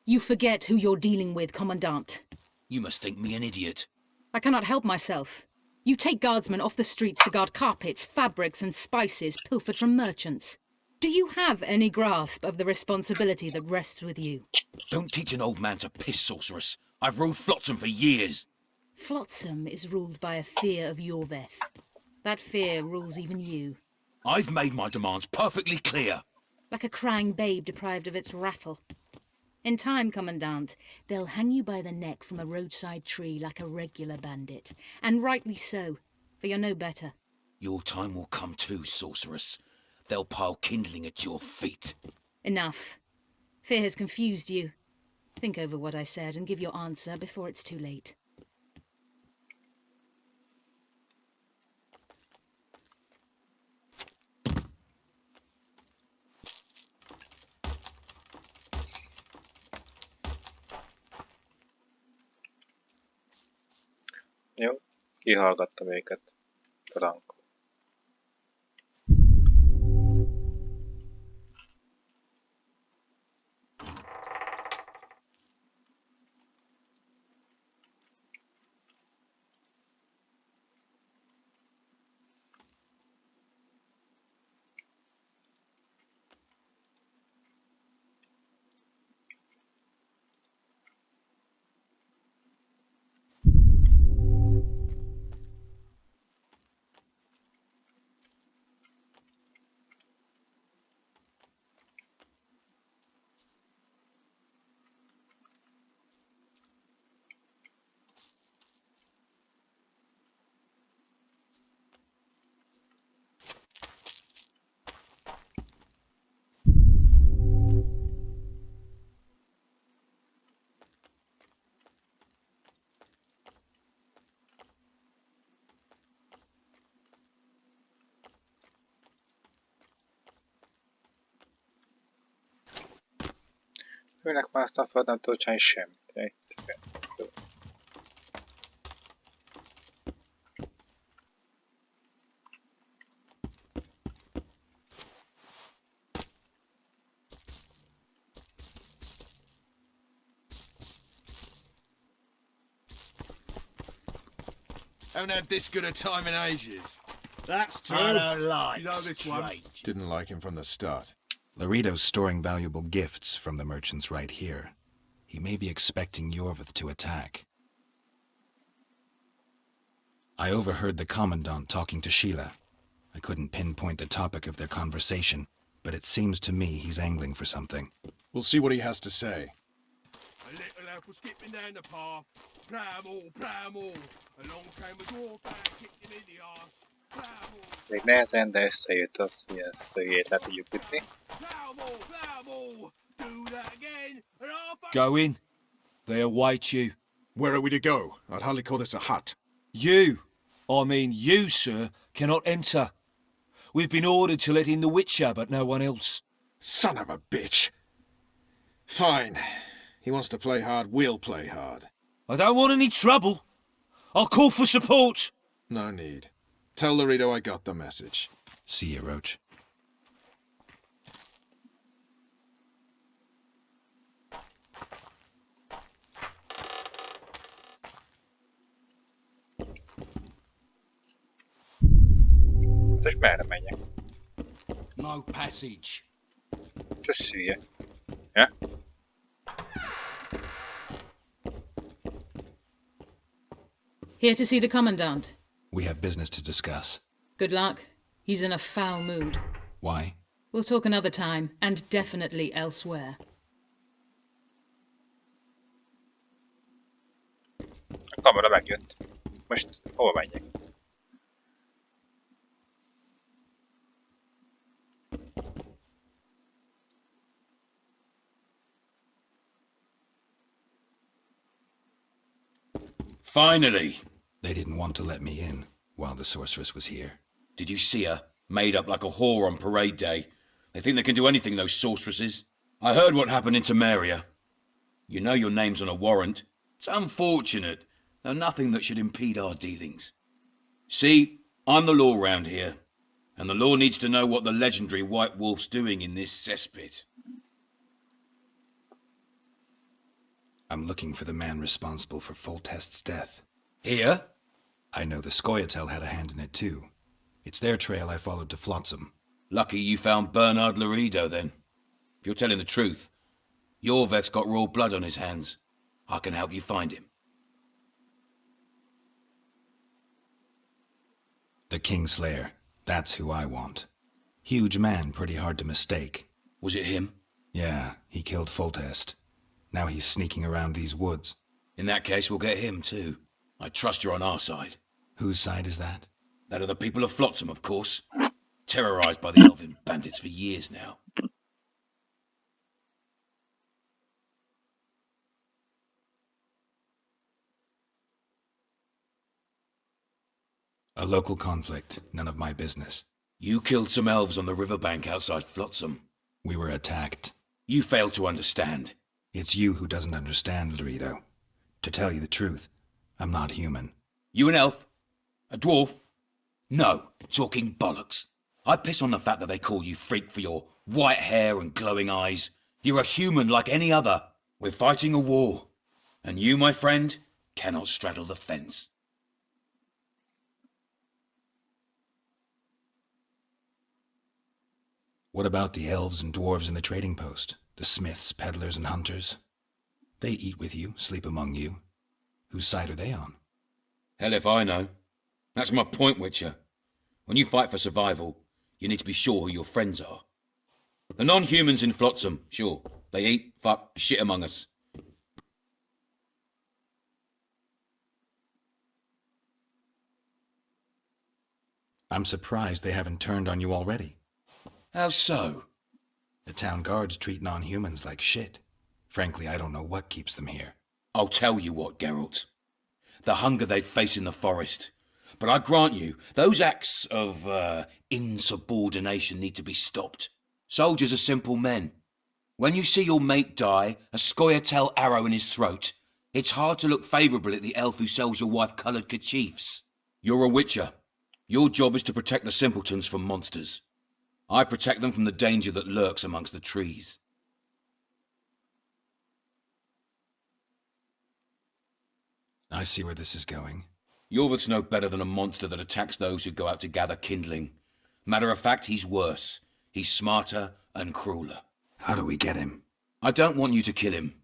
You forget who you're dealing with, Commandant. You must think me an idiot. I cannot help myself. You take guardsmen off the streets to guard carpets, fabrics and spices pilfered from merchants. Do you have any grasp of the responsibility that rests with you? Don't teach an old man to piss, sorceress. I've ruled Flotsam for years. Flotsam is ruled by a fear of Yorveth. That fear rules even you. I've made my demands perfectly clear. Like a crying babe deprived of its rattle. In time, Commandant, they'll hang you by the neck from a roadside tree like a regular bandit. And rightly so, for you're no better. Your time will come too, sorceress. They'll pile kindling at your feet. Enough. Fear has confused you. Think over what I said and give your answer before it's too late. Jó, kihallgattam őket. Frank. Őnek már aztán föld nem tud csinálni semmit. Egy, kettő. Haven't had this good a time in ages. That's true. I don't like You know this one? strange. Didn't like him from the start. Laredo's storing valuable gifts from the merchants right here. He may be expecting Yorvith to attack. I overheard the Commandant talking to Sheila. I couldn't pinpoint the topic of their conversation, but it seems to me he's angling for something. We'll see what he has to say. A little elf was skipping down the path. Plam all, plam all. Along came a dwarf and kicked him in the arse. Plam all, Még nehezen, de összejött az, hogy ezt a hülyét le tudjuk ütni. plam all, plam all. Do that again, and I'll Go in. They await you. Where are we to go? I'd hardly call this a hut. You, I mean you, sir, cannot enter. We've been ordered to let in the Witcher, but no one else. Son of a bitch! Fine. He wants to play hard, we'll play hard. I don't want any trouble. I'll call for support. No need. Tell Laredo I got the message. See you, Roach. Most merre menjek? No passage. Te hülye. Ja? Here to see the Commandant. We have business to discuss. Good luck. He's in a foul mood. Why? We'll talk another time, and definitely elsewhere. A kamera megjött. Most hova menjek? Finally! They didn't want to let me in while the sorceress was here. Did you see her? Made up like a whore on parade day. They think they can do anything, those sorceresses. I heard what happened in Temeria. You know your name's on a warrant. It's unfortunate, though nothing that should impede our dealings. See, I'm the law round here, and the law needs to know what the legendary White Wolf's doing in this cesspit. I'm looking for the man responsible for Foltest's death. Here? I know the Scoia'tael had a hand in it too. It's their trail I followed to Flotsam. Lucky you found Bernard Laredo, then. If you're telling the truth, Yorveth's got raw blood on his hands. I can help you find him. The Kingslayer. That's who I want. Huge man, pretty hard to mistake. Was it him? Yeah, he killed Foltest. Now he's sneaking around these woods. In that case, we'll get him too. I trust you're on our side. Whose side is that? That of the people of Flotsam, of course. Terrorized by the elven bandits for years now. A local conflict, none of my business. You killed some elves on the riverbank outside Flotsam. We were attacked. You failed to understand. It's you who doesn't understand, Laredo. To tell you the truth, I'm not human. You an elf? A dwarf? No, talking bollocks. I piss on the fact that they call you freak for your white hair and glowing eyes. You're a human like any other. We're fighting a war. And you, my friend, cannot straddle the fence. What about the elves and dwarves in the trading post? The smiths, peddlers, and hunters? They eat with you, sleep among you. Whose side are they on? Hell if I know. That's my point, Witcher. When you fight for survival, you need to be sure who your friends are. The non-humans in Flotsam, sure. They eat, fuck, shit among us. I'm surprised they haven't turned on you already. How so? The town guards treat non-humans like shit. Frankly, I don't know what keeps them here. I'll tell you what, Geralt. The hunger they'd face in the forest. But I grant you, those acts of insubordination need to be stopped. Soldiers are simple men. When you see your mate die, a Scoia'tael arrow in his throat, it's hard to look favourably at the elf who sells your wife coloured kerchiefs. You're a witcher. Your job is to protect the simpletons from monsters. I protect them from the danger that lurks amongst the trees. I see where this is going. Yorvith's no better than a monster that attacks those who go out to gather kindling. Matter of fact, he's worse. He's smarter and crueler. How do we get him? I don't want you to kill him.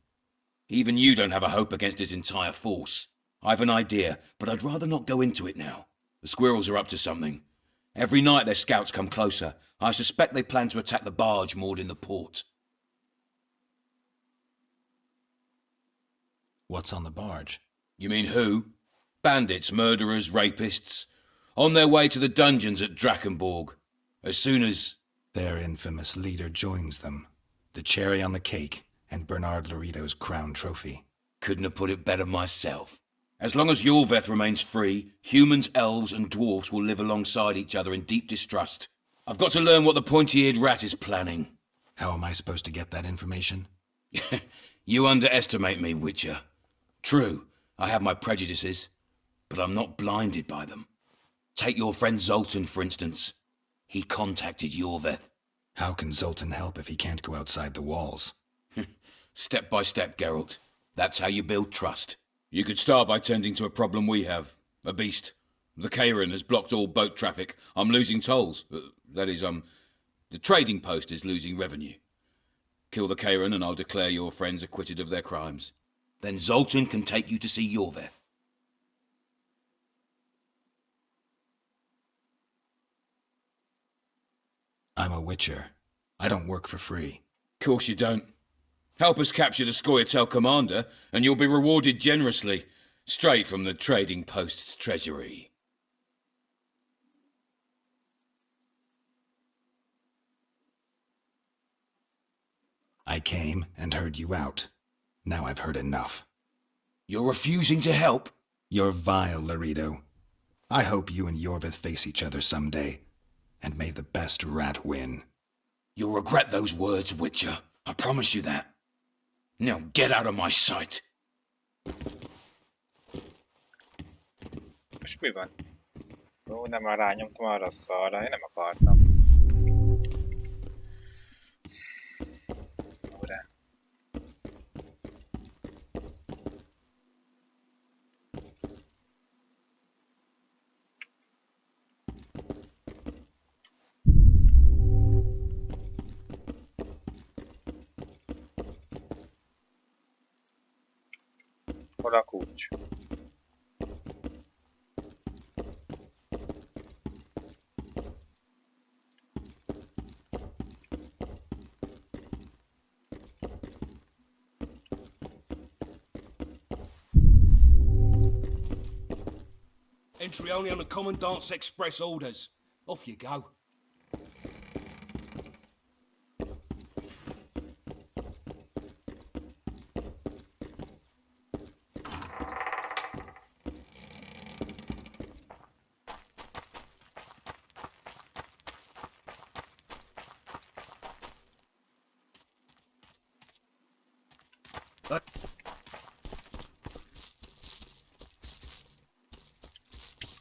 Even you don't have a hope against his entire force. I've an idea, but I'd rather not go into it now. The squirrels are up to something. Every night their scouts come closer. I suspect they plan to attack the barge moored in the port. What's on the barge? You mean who? Bandits, murderers, rapists. On their way to the dungeons at Drakenborg. As soon as... Their infamous leader joins them. The cherry on the cake, and Bernard Laredo's crown trophy. Couldn't have put it better myself. As long as Yorveth remains free, humans, elves, and dwarfs will live alongside each other in deep distrust. I've got to learn what the pointy-eared rat is planning. How am I supposed to get that information? You underestimate me, Witcher. True, I have my prejudices, but I'm not blinded by them. Take your friend Zoltan, for instance. He contacted Yorveth. How can Zoltan help if he can't go outside the walls? Step by step, Geralt. That's how you build trust. You could start by tending to a problem we have. A beast. The Kairan has blocked all boat traffic. I'm losing tolls. That is, the trading post is losing revenue. Kill the Kairan and I'll declare your friends acquitted of their crimes. Then Zoltan can take you to see Yorveth. I'm a witcher. I don't work for free. Course you don't. Help us capture the Scoia'tael commander, and you'll be rewarded generously, straight from the trading post's treasury. I came and heard you out. Now I've heard enough. You're refusing to help? You're vile, Laredo. I hope you and Yorvith face each other someday, and may the best rat win. You'll regret those words, Witcher. I promise you that. Now get out of my sight. Most mi van? Ó, nem már rányomtam arra a szarra, én nem akartam. Órá. Hol a kulcs? Entry only on the Commandant's express orders. Off you go.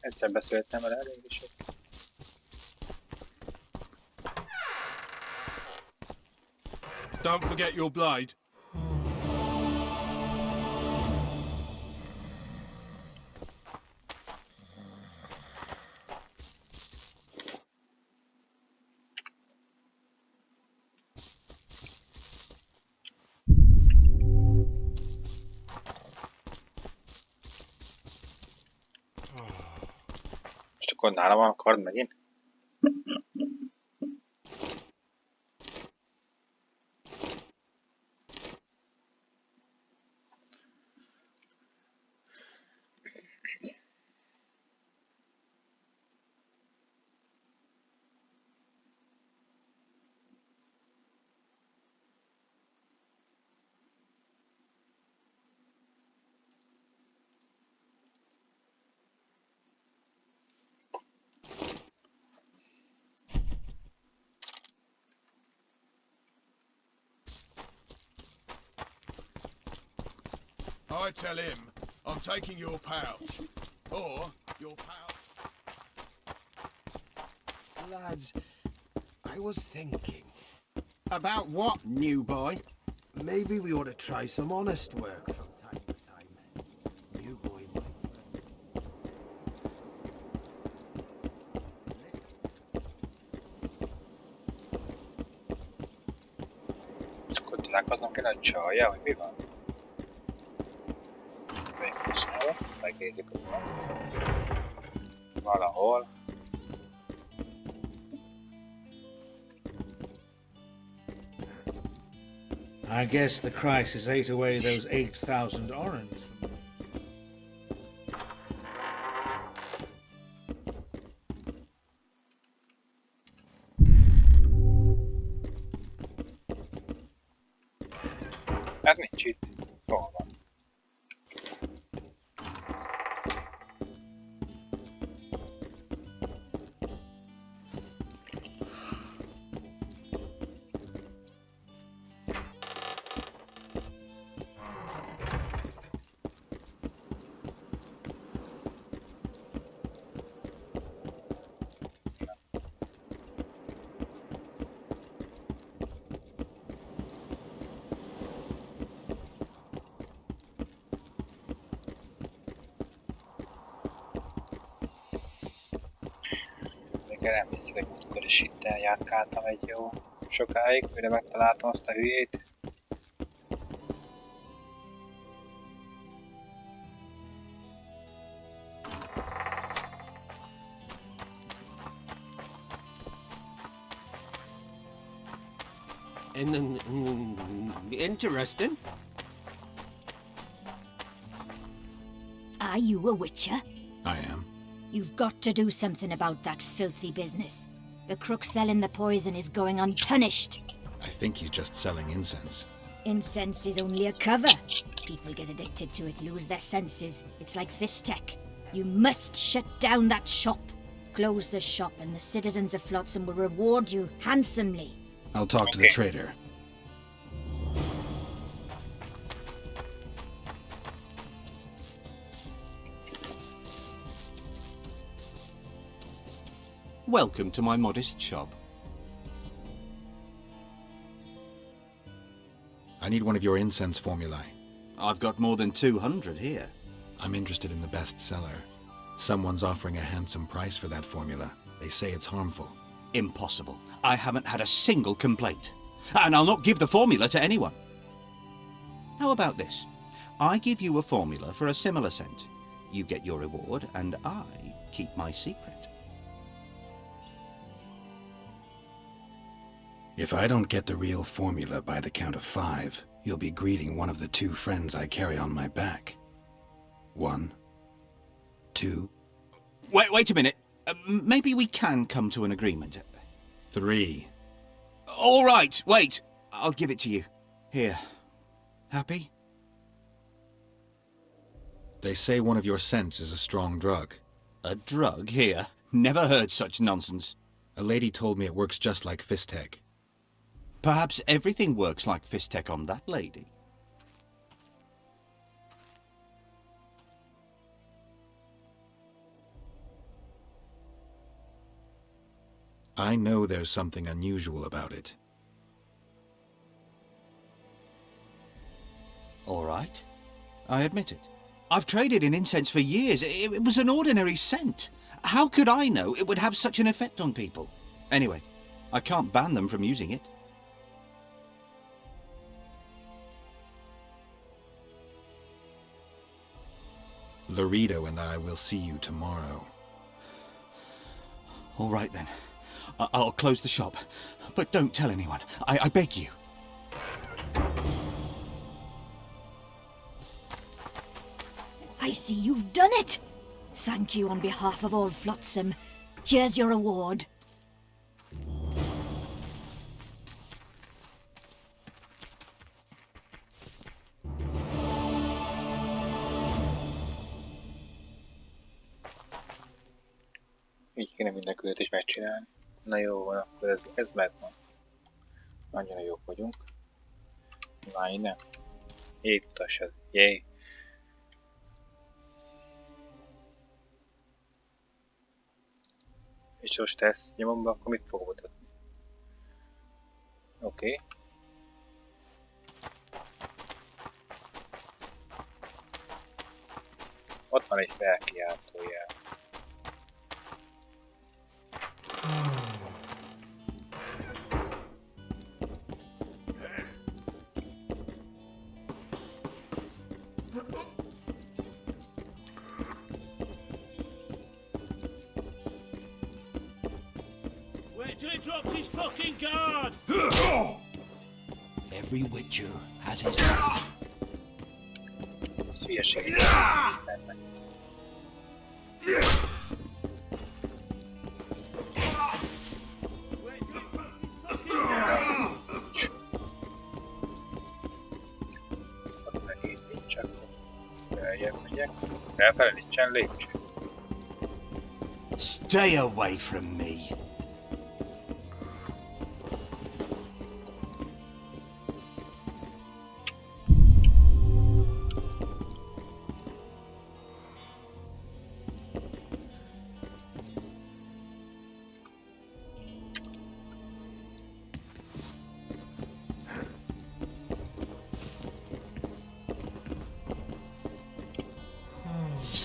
Egyszer beszéltem vele, elég is. Don't forget your blade. Most akkor nála van a kard megint? I tell him I'm taking your pouch. Or your pouch. Lads, I was thinking. About what, new boy? Maybe we ought to try some honest work from time to time. New boy, my friend. Akkor találkoznom kell a csajja, hogy mi van? Megnézzük valahol. I guess the crisis ate away those 8,000 orange. Hát nincs itt. Hol van? Nem hiszik, hogy múltkor is itt eljárkáltam egy jó sokáig, mire megtaláltam azt a hülyét. Interesting. Are you a witcher? I am. You've got to do something about that filthy business. The crook selling the poison is going unpunished. I think he's just selling incense. Incense is only a cover. People get addicted to it, lose their senses. It's like Fistech. You must shut down that shop. Close the shop and the citizens of Flotsam will reward you handsomely. I'll talk to the trader. Welcome to my modest shop. I need one of your incense formulae. I've got more than 200 here. I'm interested in the best seller. Someone's offering a handsome price for that formula. They say it's harmful. Impossible. I haven't had a single complaint. And I'll not give the formula to anyone. How about this? I give you a formula for a similar scent. You get your reward, and I keep my secret. If I don't get the real formula by the count of 5, you'll be greeting one of the 2 friends I carry on my back. 1, 2... Wait a minute. Maybe we can come to an agreement. 3. All right, wait. I'll give it to you. Here. Happy? They say one of your scents is a strong drug. A drug here? Never heard such nonsense. A lady told me it works just like Fistech. Perhaps everything works like Fistech on that lady. I know there's something unusual about it. All right. I admit it. I've traded in incense for years. It was an ordinary scent. How could I know it would have such an effect on people? Anyway, I can't ban them from using it. Laredo and I will see you tomorrow. All right then. I'll close the shop. But don't tell anyone. I beg you. I see you've done it! Thank you on behalf of all Flotsam. Here's your reward. Így kéne minden küldetést megcsinálni. Na jó van, akkor ez megvan. Annyira jók vagyunk. Már innen. Épp utasod. Jé. És most ezt nyomom be, akkor mit fog mutatni? Oké. Ott van egy felkiáltójel. Wait till he drops his fucking guard! Every witcher has his Ez hülyeség. Ott megint nincs, akkor feljebb megyek. Felfele nincsen lépcső. Stay away from me.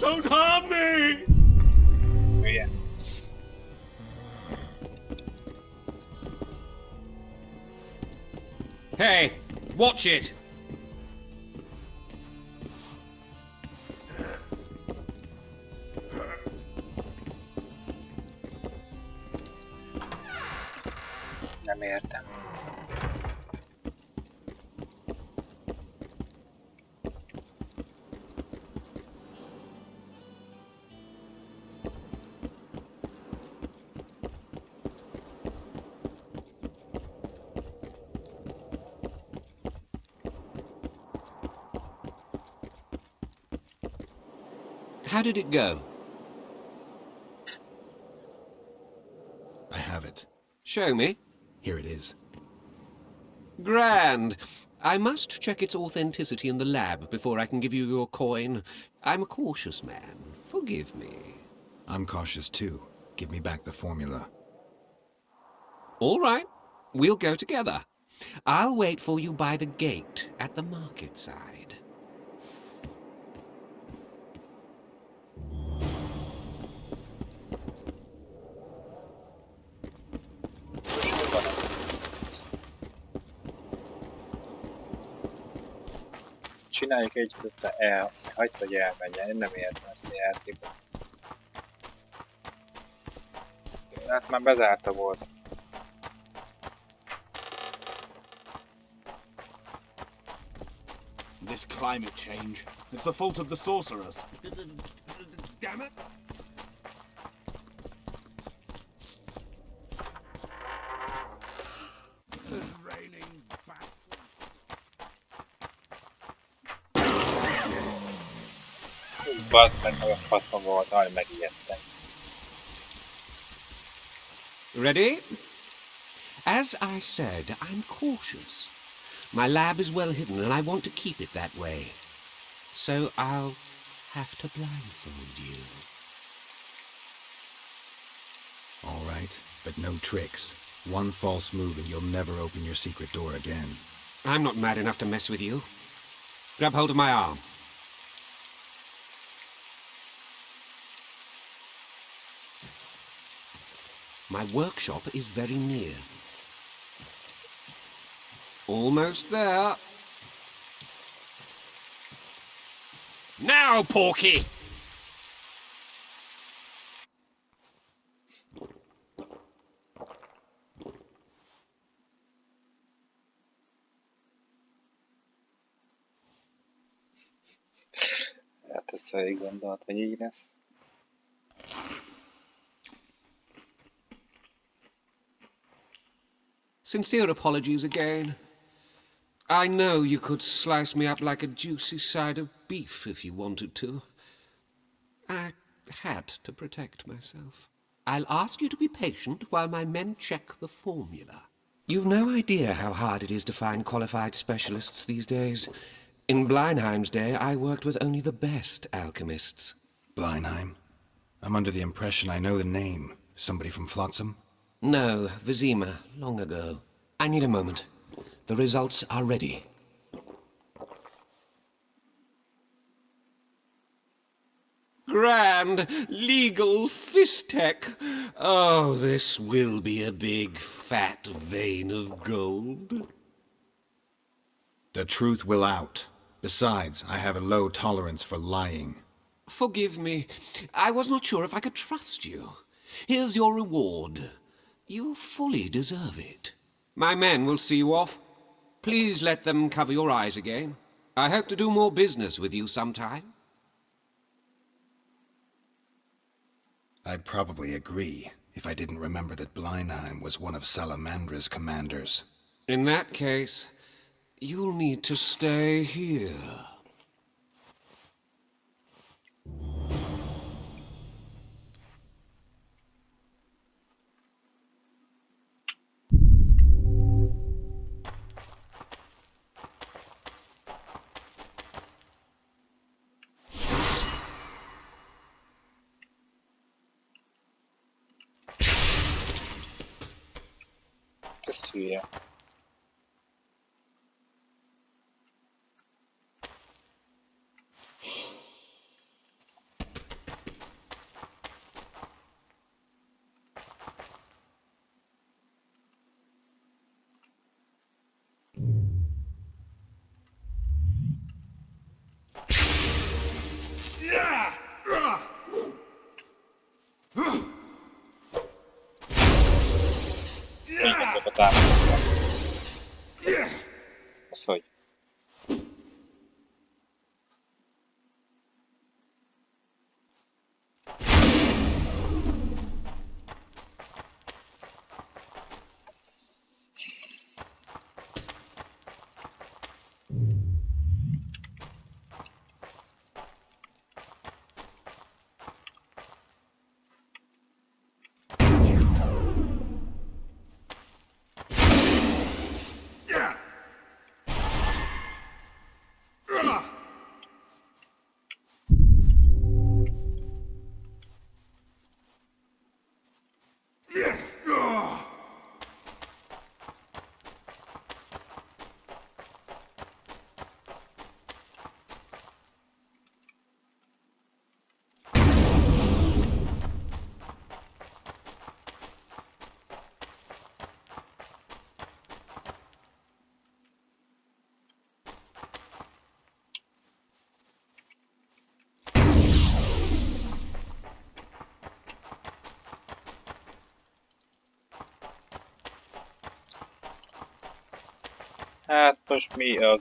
Don't harm me! Hülye. Hey, watch it! Nem értem. How did it go? I have it. Show me. Here it is. Grand. I must check its authenticity in the lab before I can give you your coin. I'm a cautious man. Forgive me. I'm cautious too. Give me back the formula. All right. We'll go together. I'll wait for you by the gate at the market side. Csináljuk egyet, aztán hagyd, hogy elmenjen. Én nem értem ezt a játékot. Hát már bezárta volt. This climate change. It's the fault of the sorcerers. Damn it! It's raining back. Bazd meg, a faszom volt, hogy megijedtem. Ready? As I said, I'm cautious. My lab is well hidden, and I want to keep it that way. So I'll have to blindfold you. All right, but no tricks. One false move and you'll never open your secret door again. I'm not mad enough to mess with you. Grab hold of my arm. My workshop is very near. Almost there. Now, Porky! Hát ezt végig gondolt, hogy így lesz. Sincere apologies again. I know you could slice me up like a juicy side of beef if you wanted to. I had to protect myself. I'll ask you to be patient while my men check the formula. You've no idea how hard it is to find qualified specialists these days. In Bleinheim's day, I worked with only the best alchemists. Bleinheim? I'm under the impression I know the name. Somebody from Flotsam? No, Vizima, long ago. I need a moment. The results are ready. Grand legal fistek. Oh, this will be a big fat vein of gold. The truth will out. Besides, I have a low tolerance for lying. Forgive me. I was not sure if I could trust you. Here's your reward. You fully deserve it. My men will see you off. Please let them cover your eyes again. I hope to do more business with you sometime. I'd probably agree if I didn't remember that Blindheim was one of Salamandra's commanders. In that case, you'll need to stay here. Ez hülye. Mindent a támadásban. Az hogy? Hát most mi a...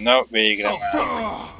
Na, végre már.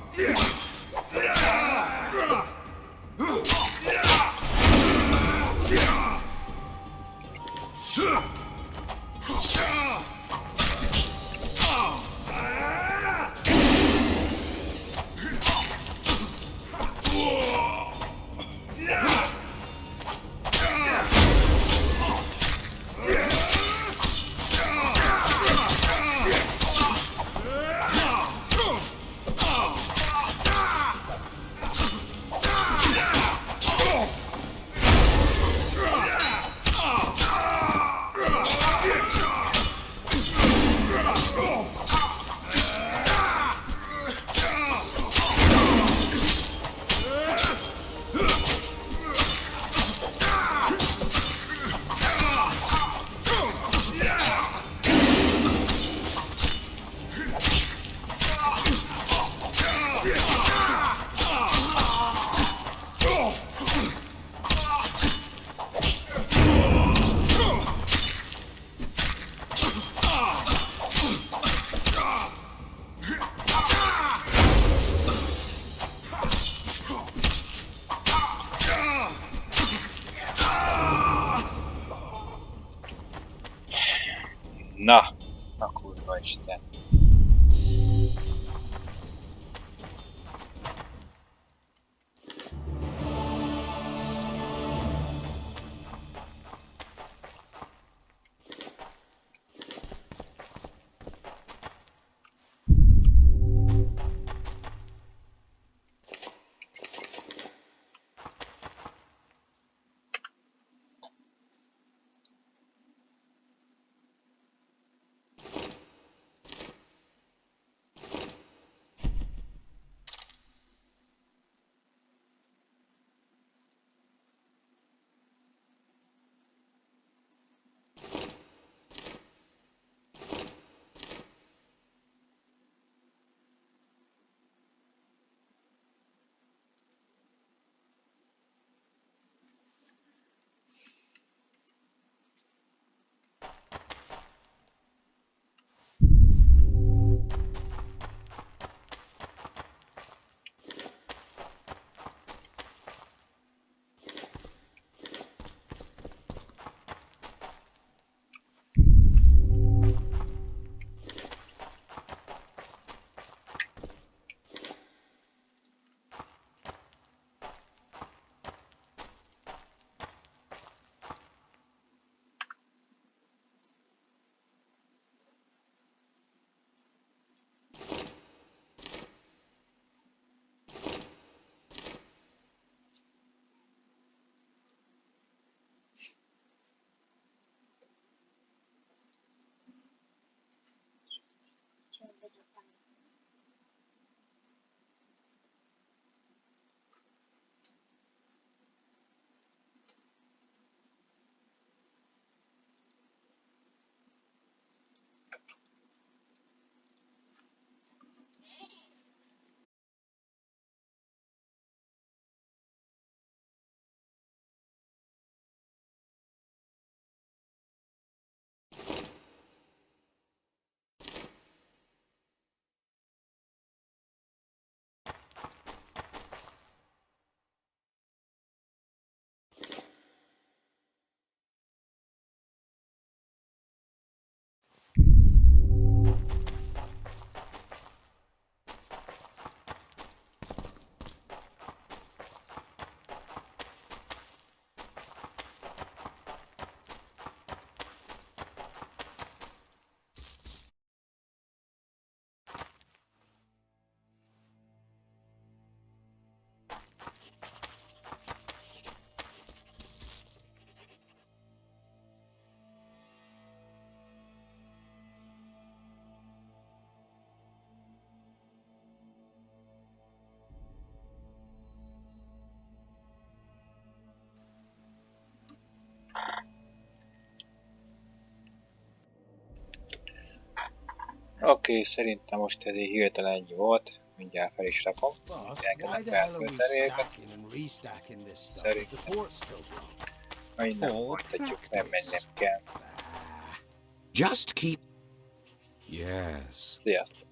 Na, a kurva Isten. Oké, szerintem most ez így hirtelen ennyi volt. Mindjárt fel is rakom. Elkezdem feltölteni őket. Szerintem innen folytatjuk, mert mennem kell. Just keep... Yes. Sziasztok!